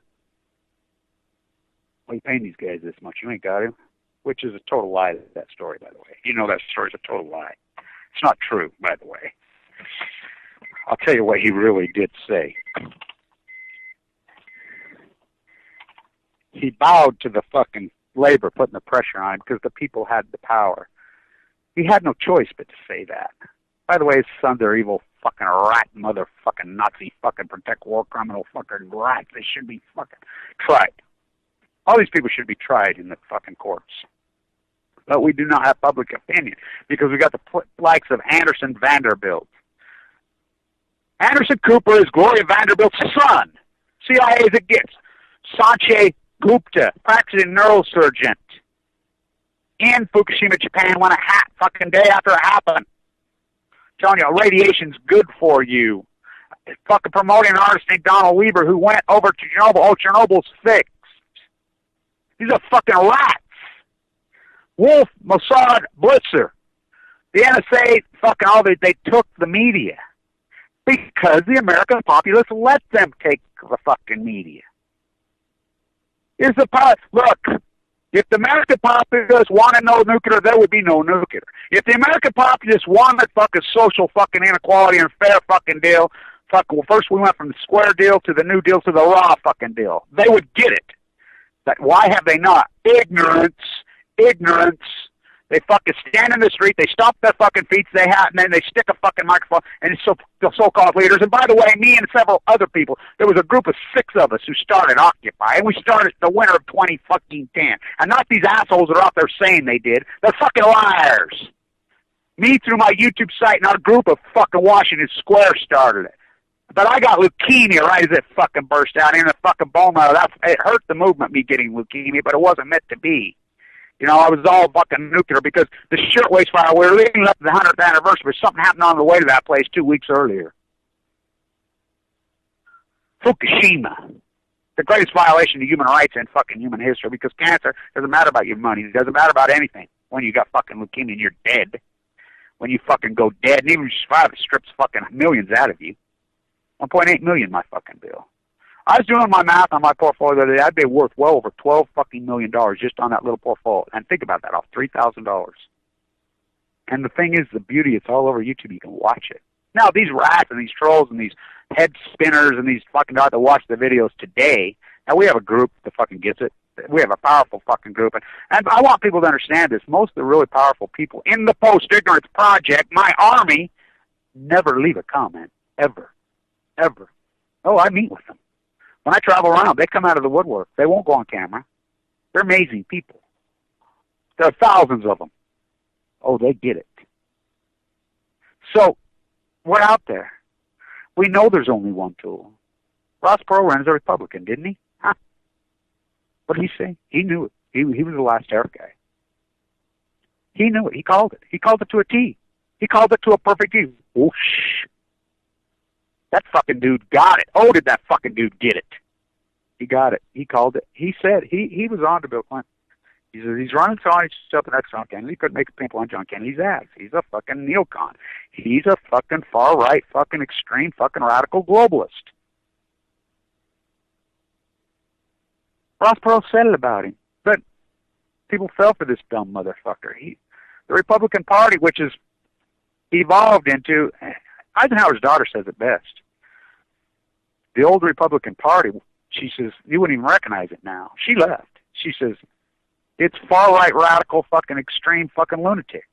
Well, you paying these guys this much? You ain't got to. Which is a total lie, that story, by the way. That story's a total lie. It's not true, by the way. I'll tell you what he really did say. He bowed to the fucking labor putting the pressure on him because the people had the power. He had no choice but to say that. By the way, his sons are evil fucking rat motherfucking Nazi fucking protect war criminal fucking rats. They should be fucking tried. All these people should be tried in the fucking courts. But we do not have public opinion because we got the likes of Anderson Vanderbilt. Anderson Cooper is Gloria Vanderbilt's son. CIA as it gets. Sanjay Gupta, practicing neurosurgeon. In Fukushima, Japan, won a hat fucking day after it happened. Telling you, radiation's good for you. Fucking promoting an artist named Donald Lieber who went over to Chernobyl. Oh, Chernobyl's fixed. These are fucking rats. Wolf, Mossad, Blitzer. The NSA, fucking all they took the media. Because the American populace let them take the fucking media. Here's the part. Look, if the American populace wanted no nuclear, there would be no nuclear. If the American populace wanted fucking social fucking inequality and fair fucking deal, first we went from the square deal to the new deal to the raw fucking deal. They would get it. But why have they not? Ignorance. They fucking stand in the street, they stomp their fucking feet, and then they stick a fucking microphone, and it's the so-called leaders. And by the way, me and several other people, there was a group of 6 of us who started Occupy, and we started the winter of 2010. And not these assholes that are out there saying they did. They're fucking liars. Me through my YouTube site and our group of fucking Washington Square started it. But I got leukemia right as it fucking burst out in the fucking bone marrow. It hurt the movement, me getting leukemia, but it wasn't meant to be. You know, I was all fucking nuclear because the shirtwaist fire, we were leading up to the 100th anniversary, but something happened on the way to that place 2 weeks earlier. Fukushima. The greatest violation of human rights in fucking human history, because cancer doesn't matter about your money. It doesn't matter about anything. When you got fucking leukemia and you're dead. When you fucking go dead, and even if you survive, it strips fucking millions out of you. 1.8 million, my fucking bill. I was doing my math on my portfolio the other day. I'd be worth well over $12 fucking million just on that little portfolio. And think about that, off $3,000. And the thing is, the beauty, it's all over YouTube. You can watch it. Now, these rats and these trolls and these head spinners and these fucking guys that watch the videos today, now we have a group that fucking gets it. We have a powerful fucking group. And I want people to understand this. Most of the really powerful people in the Post-Ignorance Project, my army, never leave a comment. Ever. Ever. Oh, I meet with them. When I travel around, they come out of the woodwork. They won't go on camera. They're amazing people. There are thousands of them. Oh, they get it. So, we're out there. We know there's only one tool. Ross Perot ran as a Republican, didn't he? Huh? What did he say? He knew it. He was the last tariff guy. He knew it. He called it. He called it to a T. He called it to a perfect T. Whoosh. That fucking dude got it. Oh, did that fucking dude get it? He got it. He called it. He said he was on to Bill Clinton. He says he's running on himself the next John Kennedy. He couldn't make a pimple on John Kennedy's ass. He's a fucking neocon. He's a fucking far-right, fucking extreme, fucking radical globalist. Ross Perot said it about him. But people fell for this dumb motherfucker. The Republican Party, which has evolved into... Eisenhower's daughter says it best. The old Republican Party, she says, you wouldn't even recognize it now. She left. She says, it's far-right, radical, fucking extreme fucking lunatics.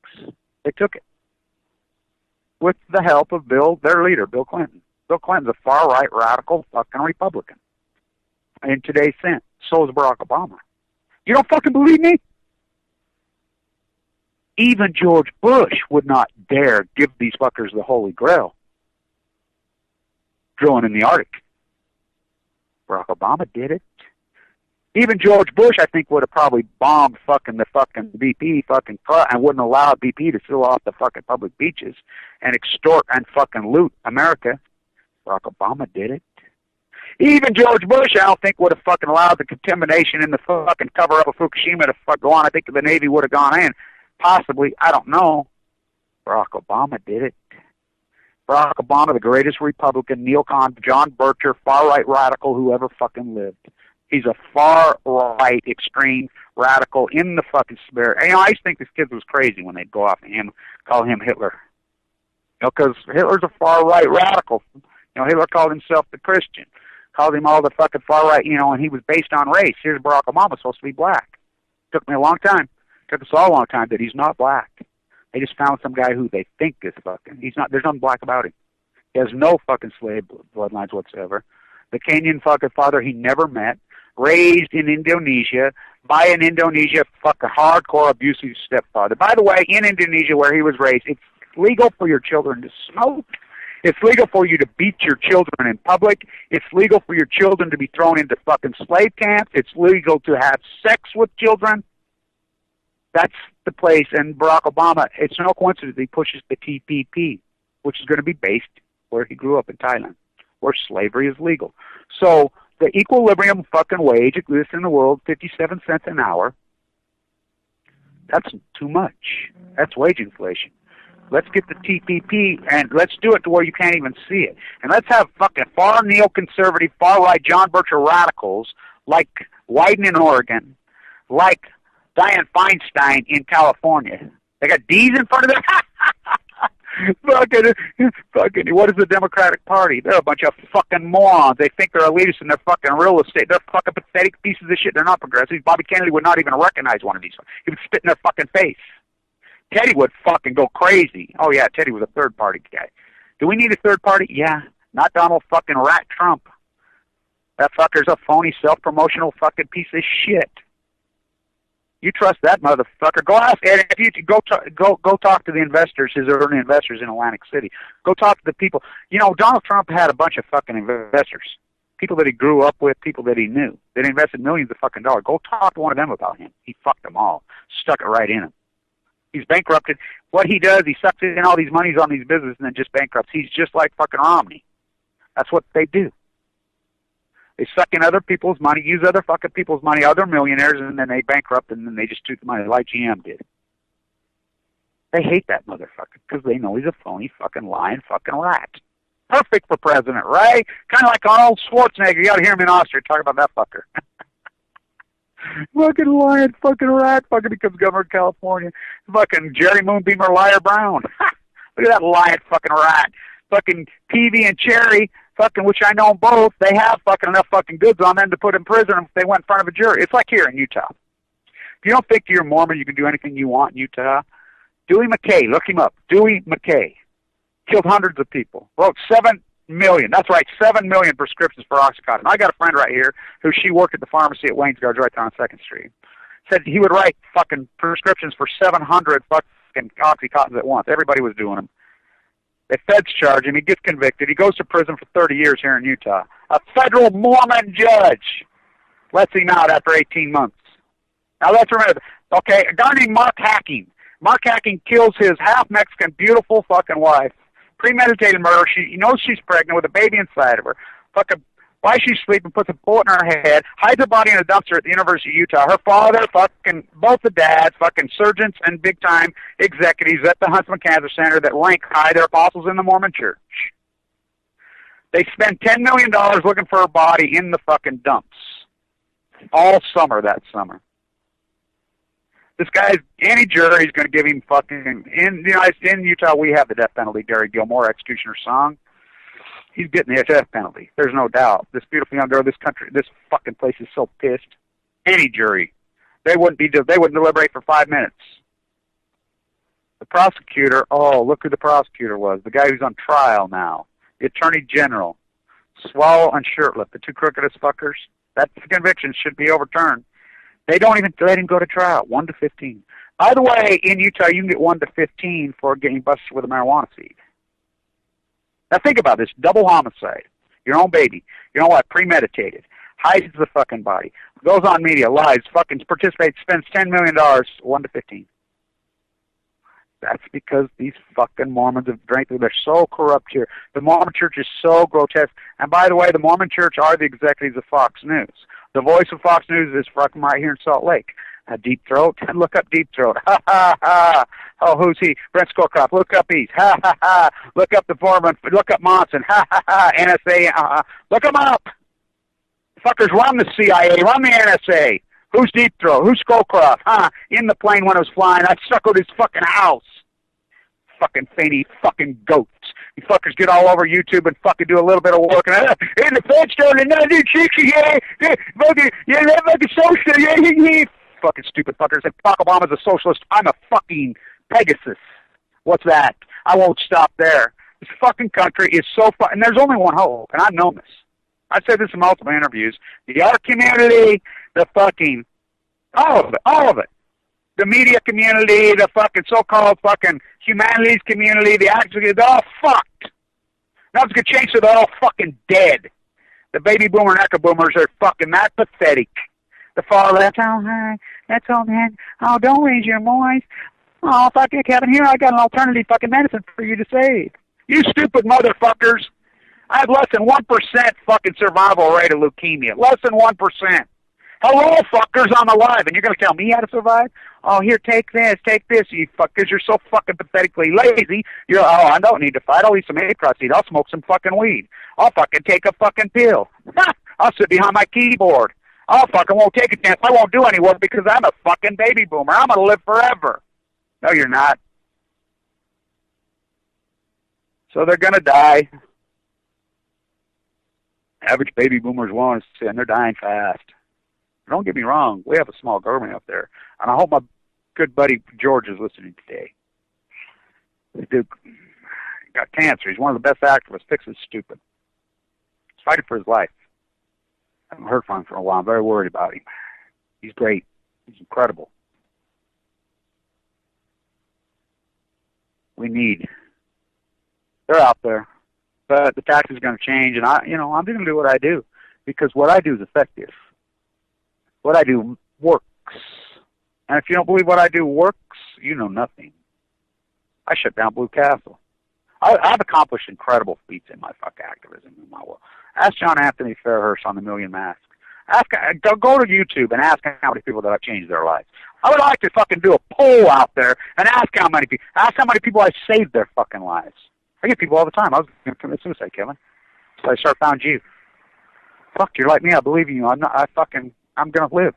They took it. With the help of their leader, Bill Clinton. Bill Clinton's a far-right, radical fucking Republican. In today's sense. So is Barack Obama. You don't fucking believe me? Even George Bush would not dare give these fuckers the Holy Grail. Drilling in the Arctic. Barack Obama did it. Even George Bush, I think, would have probably bombed fucking the fucking BP fucking and wouldn't allow BP to fill off the fucking public beaches and extort and fucking loot America. Barack Obama did it. Even George Bush, I don't think, would have fucking allowed the contamination in the fucking cover-up of Fukushima to fuck go on. I think the Navy would have gone in. Possibly, I don't know. Barack Obama did it. Barack Obama, the greatest Republican, neocon, John Bircher, far-right radical who ever fucking lived. He's a far-right, extreme radical in the fucking spirit. You know, I used to think this kid was crazy when they'd go off and call him Hitler. You know, because Hitler's a far-right radical. You know, Hitler called himself the Christian. Called him all the fucking far-right, you know, and he was based on race. Here's Barack Obama supposed to be black. Took me a long time. Took us all a long time that he's not black. They just found some guy who they think is fucking. He's not. There's nothing black about him. He has no fucking slave bloodlines whatsoever. The Kenyan fucking father he never met, raised in Indonesia by an Indonesia fucking hardcore abusive stepfather. By the way, in Indonesia where he was raised, it's legal for your children to smoke. It's legal for you to beat your children in public. It's legal for your children to be thrown into fucking slave camps. It's legal to have sex with children. That's the place, and Barack Obama, it's no coincidence he pushes the TPP, which is going to be based where he grew up in Thailand, where slavery is legal. So the equilibrium fucking wage exists in the world, 57 cents an hour. That's too much. That's wage inflation. Let's get the TPP, and let's do it to where you can't even see it. And let's have fucking far neoconservative, far-right John Bircher radicals like Wyden in Oregon, like Dianne Feinstein in California. They got D's in front of them. fucking, what is the Democratic Party? They're a bunch of fucking morons. They think they're elitists in their fucking real estate. They're fucking pathetic pieces of shit. They're not progressive. Bobby Kennedy would not even recognize one of these. He would spit in their fucking face. Teddy would fucking go crazy. Oh, yeah, Teddy was a third-party guy. Do we need a third party? Yeah. Not Donald fucking Rat Trump. That fucker's a phony, self-promotional fucking piece of shit. You trust that motherfucker? Go ask, and if you go talk to the investors, his early investors in Atlantic City. Go talk to the people. You know, Donald Trump had a bunch of fucking investors, people that he grew up with, people that he knew, that invested millions of fucking dollars. Go talk to one of them about him. He fucked them all, stuck it right in him. He's bankrupted. What he does, he sucks in all these monies on these businesses and then just bankrupts. He's just like fucking Romney. That's what they do. They suck in other people's money, use other fucking people's money, other millionaires, and then they bankrupt, and then they just took the money like GM did. They hate that motherfucker because they know he's a phony fucking lying fucking rat. Perfect for president, right? Kind of like Arnold Schwarzenegger. You got to hear him in Austria talk about that fucker. Fucking lying fucking rat fucking becomes governor of California. Fucking Jerry Moonbeamer Liar Brown. Look at that lying fucking rat. Fucking Peavy and Cherry, fucking, which I know both, they have fucking enough fucking goods on them to put in prison if they went in front of a jury. It's like here in Utah. If you don't think you're Mormon, you can do anything you want in Utah. Dewey McKay, look him up. Dewey McKay killed hundreds of people. Wrote 7 million. That's right, 7 million prescriptions for OxyContin. I got a friend right here who she worked at the pharmacy at Wayne's Guards right there on 2nd Street. Said he would write fucking prescriptions for 700 fucking OxyContins at once. Everybody was doing them. The feds charge him. He gets convicted. He goes to prison for 30 years here in Utah. A federal Mormon judge lets him out after 18 months. Now let's remember, okay, a guy named Mark Hacking. Mark Hacking kills his half-Mexican, beautiful fucking wife. Premeditated murder. He knows she's pregnant with a baby inside of her. Fucking, while she's sleeping, puts a bullet in her head, hides her body in a dumpster at the University of Utah. Her father, fucking, both the dads, fucking surgeons and big-time executives at the Huntsman Cancer Center that rank high. They're apostles in the Mormon Church. They spend $10 million looking for her body in the fucking dumps. All summer that summer. This guy's, any jury's going to give him fucking, in Utah we have the death penalty, Gary Gilmore, executioner song. He's getting the death penalty. There's no doubt. This beautiful young girl, this country, this fucking place is so pissed. Any jury, they wouldn't deliberate for 5 minutes. The prosecutor, oh, look who the prosecutor was. The guy who's on trial now. The attorney general. Swallow and Shirtlip, the two crookedest fuckers. That conviction should be overturned. They don't even let him go to trial. 1 to 15. By the way, in Utah, you can get 1 to 15 for getting busted with a marijuana seed. Now think about this. Double homicide. Your own baby. You know what? Premeditated. Hides the fucking body. Goes on media. Lies. Fucking participates. Spends $10 million. 1 to 15. That's because these fucking Mormons have drank. They're so corrupt here. The Mormon Church is so grotesque. And by the way, the Mormon Church are the executives of Fox News. The voice of Fox News is fucking right here in Salt Lake. Deep Throat. Look up Deep Throat. Ha, ha, ha. Oh, who's he? Brent Scowcroft. Look up East. Ha, ha, ha. Look up the foreman. Look up Monson. Ha, ha, ha. NSA. Look them up. Fuckers run the CIA. Run the NSA. Who's Deep Throat? Who's Scowcroft? Huh? In the plane when it was flying. I suckled his fucking house. Fucking feiny fucking goats. You fuckers get all over YouTube and fucking do a little bit of work. And in the Fed started in 1960, yeah, fucking socialist, yeah. Fucking stupid fuckers. And Barack Obama's a socialist. I'm a fucking Pegasus. What's that? I won't stop there. This fucking country is so and there's only one hope, and I've known this. I've said this in multiple interviews. The art community, the fucking, all of it. The media community, the fucking so-called fucking humanities community, the activists, they're all fucked. Nothing's gonna change, so they're all fucking dead. The baby boomer and echo boomers are fucking that pathetic. The far left, oh, hi, that's all, man. Oh, don't raise your voice. Oh, fuck you, Kevin. Here, I got an alternative fucking medicine for you to save. You stupid motherfuckers. I have less than 1% fucking survival rate of leukemia. Less than 1%. Hello, fuckers, I'm alive, and you're going to tell me how to survive? Oh, here, take this, you fuckers. You're so fucking pathetically lazy. Oh, I don't need to fight. I'll eat some apricot seed. I'll smoke some fucking weed. I'll fucking take a fucking pill. I'll sit behind my keyboard. I'll fucking won't take a chance. I won't do any work because I'm a fucking baby boomer. I'm going to live forever. No, you're not. So they're going to die. Average baby boomers want us, and they're dying fast. Don't get me wrong. We have a small government up there. And I hope my good buddy George is listening today. dude got cancer. He's one of the best activists. Fixes stupid. He's fighting for his life. I haven't heard from him for a while. I'm very worried about him. He's great. He's incredible. They're out there. But the tax is going to change, and I'm going to do what I do because what I do is effective. What I do works. And if you don't believe what I do works, you know nothing. I shut down Blue Castle. I've accomplished incredible feats in my activism in my world. Ask John Anthony Fairhurst on the Million Masks. Go to YouTube and ask how many people that I've changed their lives. I would like to fucking do a poll out there and ask how many people I saved their fucking lives. I get people all the time. I was going to commit suicide, Kevin. So I found you. Fuck, you're like me. I believe in you. I'm going to live.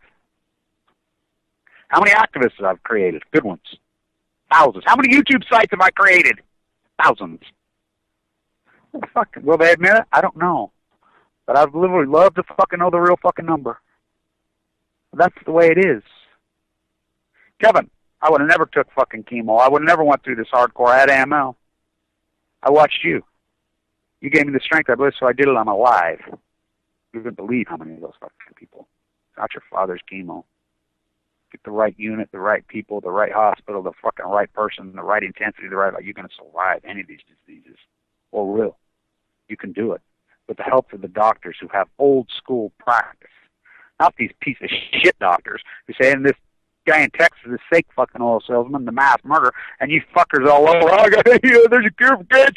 How many activists have I created? Good ones. Thousands. How many YouTube sites have I created? Thousands. Will they admit it? I don't know. But I'd literally love to fucking know the real fucking number. That's the way it is. Kevin, I would have never took fucking chemo. I would have never went through this hardcore. I had AML. I watched you. You gave me the strength I believe, so I did it. I'm alive. You wouldn't believe how many of those fucking people. It's not your father's chemo. Get the right unit, the right people, the right hospital, the fucking right person, the right intensity, you're going to survive any of these diseases. Or will. You can do it. With the help of the doctors who have old school practice. Not these piece of shit doctors who say, and this guy in Texas is a fake fucking oil salesman, the mass murder, and you fuckers all over, there's a cure for cancer,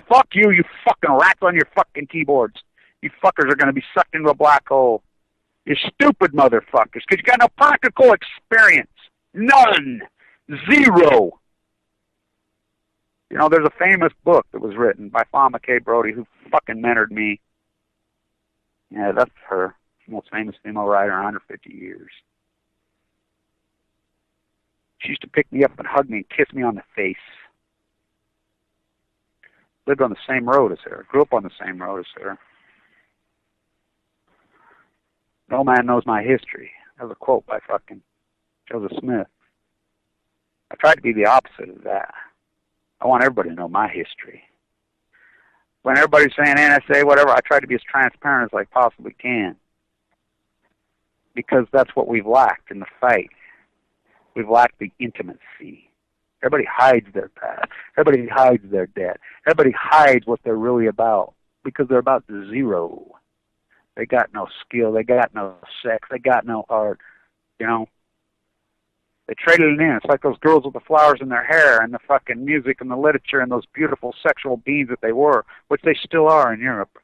fuck you, you fucking rats on your fucking keyboards. You fuckers are going to be sucked into a black hole. You stupid motherfuckers, because you got no practical experience. None. Zero. You know, there's a famous book that was written by Fawn McKay Brody who fucking mentored me. Yeah, that's her. Most famous female writer in 150 years. She used to pick me up and hug me and kiss me on the face. Lived on the same road as her. Grew up on the same road as her. No man knows my history. That was a quote by fucking Joseph Smith. I tried to be the opposite of that. I want everybody to know my history. When everybody's saying NSA, whatever, I try to be as transparent as I possibly can. Because that's what we've lacked in the fight. We've lacked the intimacy. Everybody hides their past. Everybody hides their debt. Everybody hides what they're really about. Because they're about zero. They got no skill. They got no sex. They got no art. You know? They traded it in. It's like those girls with the flowers in their hair and the fucking music and the literature and those beautiful sexual beings that they were, which they still are in Europe.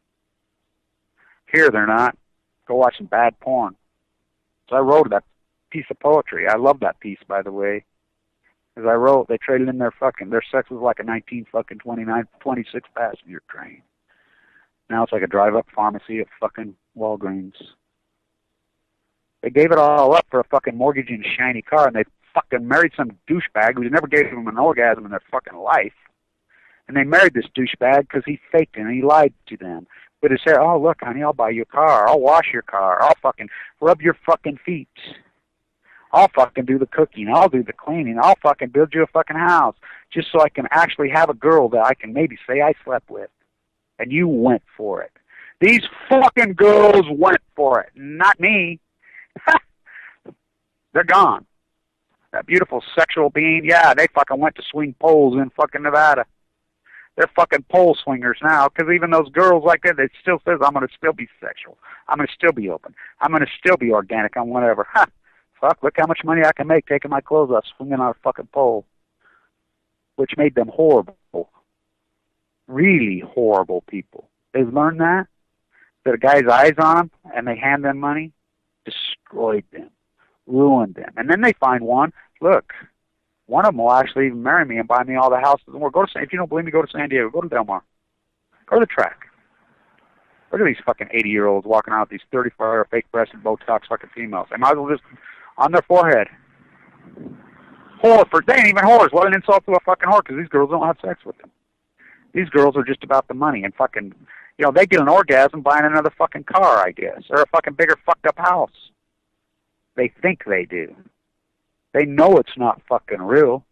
Here they're not. Go watch some bad porn. So I wrote that piece of poetry. I love that piece, by the way. As I wrote, they traded in their sex was like a 26 passenger train. Now it's like a drive-up pharmacy at fucking Walgreens. They gave it all up for a fucking mortgage and shiny car, and they fucking married some douchebag who never gave them an orgasm in their fucking life. And they married this douchebag because he faked it and he lied to them. But he said, oh, look, honey, I'll buy you a car. I'll wash your car. I'll fucking rub your fucking feet. I'll fucking do the cooking. I'll do the cleaning. I'll fucking build you a fucking house just so I can actually have a girl that I can maybe say I slept with. And you went for it. These fucking girls went for it. Not me. They're gone. That beautiful sexual being, yeah, they fucking went to swing poles in fucking Nevada. They're fucking pole swingers now, because even those girls like that, it still says, I'm going to still be sexual. I'm going to still be open. I'm going to still be organic on whatever. Ha! Fuck, look how much money I can make taking my clothes off, swinging on a fucking pole. Which made them horrible. Really horrible people. They've learned that a guy's eyes on them, and they hand them money, destroyed them, ruined them. And then they find one, look, one of them will actually even marry me and buy me all the houses. And if you don't believe me, go to San Diego, go to Del Mar, go to the track. Look at these fucking 80-year-olds walking out with these 34 fake-breasted Botox fucking females. They might as well just on their forehead. They ain't even whores. What an insult to a fucking whore, because these girls don't have sex with them. These girls are just about the money and fucking, they get an orgasm buying another fucking car, I guess, or a fucking bigger fucked up house. They think they do. They know it's not fucking real.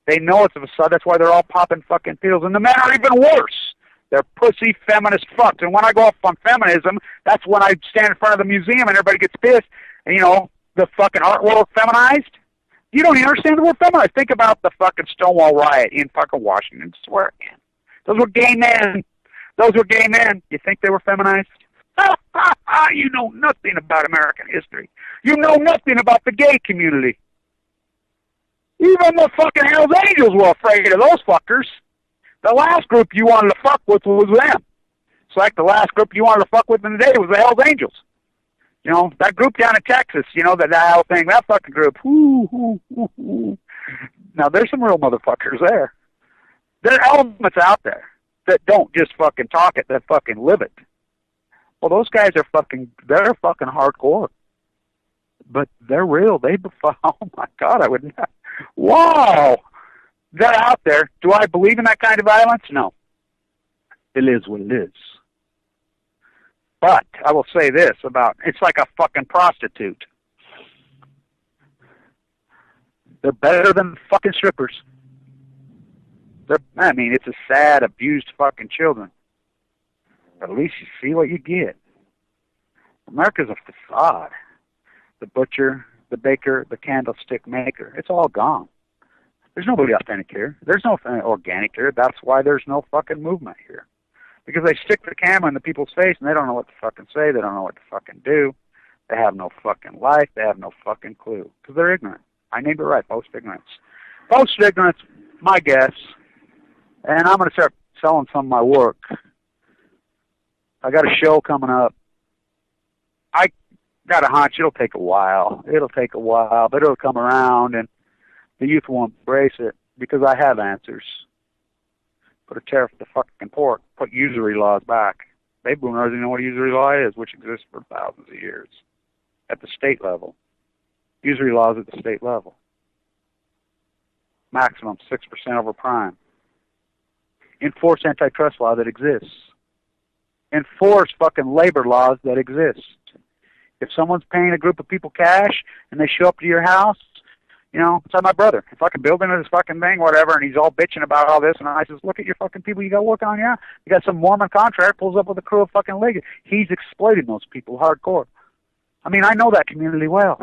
They know it's a facade. That's why they're all popping fucking pills. And the men are even worse. They're pussy feminist fucks. And when I go off on feminism, that's when I stand in front of the museum and everybody gets pissed. And, you know, the fucking art world feminized. You don't even understand the word feminized. Think about the fucking Stonewall riot in fucking Washington Square. Those were gay men. Those were gay men. You think they were feminized? You know nothing about American history. You know nothing about the gay community. Even the fucking Hells Angels were afraid of those fuckers. The last group you wanted to fuck with was them. It's like the last group you wanted to fuck with in the day was the Hells Angels. You know, that group down in Texas, you know, that whole thing, that fucking group. Now, there's some real motherfuckers there. There are elements out there that don't just fucking talk it, that fucking live it. Well, those guys are they're fucking hardcore. But they're real. Oh my God, I would not. Wow! They're out there. Do I believe in that kind of violence? No. It is what it is. But I will say this about, it's like a fucking prostitute. They're better than fucking strippers. It's a sad, abused fucking children. But at least you see what you get. America's a facade. The butcher, the baker, the candlestick maker. It's all gone. There's nobody authentic here. There's no organic here. That's why there's no fucking movement here. Because they stick the camera in the people's face and they don't know what to fucking say. They don't know what to fucking do. They have no fucking life. They have no fucking clue. Because they're ignorant. I named it right. Post-ignorance. Post-ignorance, my guess. And I'm going to start selling some of my work. I got a show coming up. I got a hunch. It'll take a while. But it'll come around, and the youth will embrace it because I have answers. Put a tariff to fucking pork. Put usury laws back. Baby boomers don't know what a usury law is, which exists for thousands of years. At the state level. Usury laws at the state level. Maximum 6% over prime. Enforce antitrust law that exists. Enforce fucking labor laws that exist. If someone's paying a group of people cash and they show up to your house, you know, it's like my brother. If I can build into this fucking thing, whatever, and he's all bitching about all this, and I says, look at your fucking people you got working on, yeah? You got some Mormon contract, pulls up with a crew of fucking legged. He's exploiting those people hardcore. I mean, I know that community well.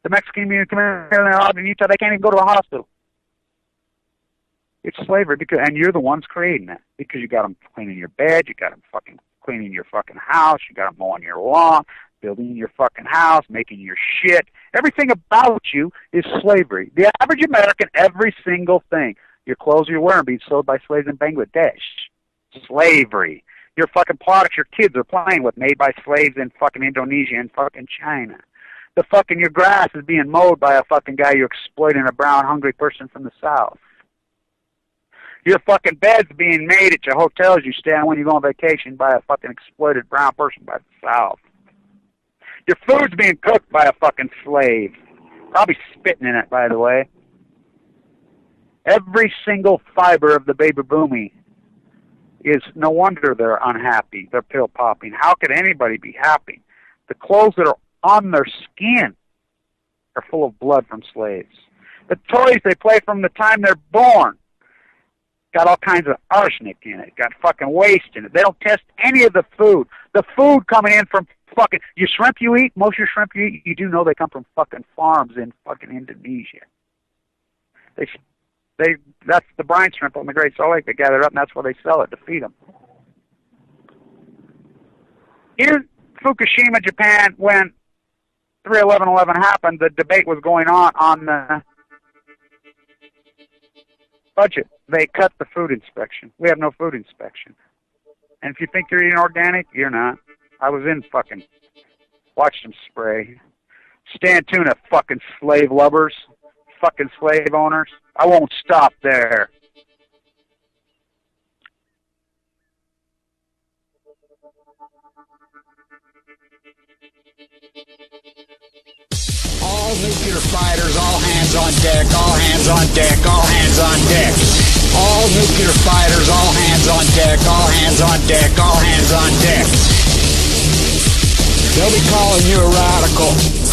The Mexican community in Utah, they can't even go to a hospital. It's slavery, and you're the ones creating it, because you got them cleaning your bed, you got them fucking cleaning your fucking house, you got them mowing your lawn, building your fucking house, making your shit. Everything about you is slavery. The average American, every single thing. Your clothes you're wearing being sold by slaves in Bangladesh. Slavery. Your fucking products your kids are playing with made by slaves in fucking Indonesia and fucking China. The fucking, your grass is being mowed by a fucking guy you're exploiting, a brown, hungry person from the South. Your fucking bed's being made at your hotels you stay on when you go on vacation by a fucking exploited brown person by the South. Your food's being cooked by a fucking slave. Probably spitting in it, by the way. Every single fiber of the baby boomie is, no wonder they're unhappy. They're pill popping. How could anybody be happy? The clothes that are on their skin are full of blood from slaves. The toys they play from the time they're born got all kinds of arsenic in it, got fucking waste in it. They don't test any of the food. The food coming in from fucking, your shrimp you eat, most of your shrimp you eat, you do know they come from fucking farms in fucking Indonesia. That's the brine shrimp on the Great Salt Lake. They gather it up and that's where they sell it to feed them. In Fukushima, Japan, when 3/11/11 happened, the debate was going on the budget. They cut the food inspection. We have no food inspection. And if you think you're eating organic, you're not. I was in fucking, watched them spray. Stand tuna, fucking slave lovers, fucking slave owners. I won't stop there. All nuclear fighters, all hands on deck, all hands on deck, all hands on deck. All nuclear fighters, all hands on deck, all hands on deck, all hands on deck. They'll be calling you a radical.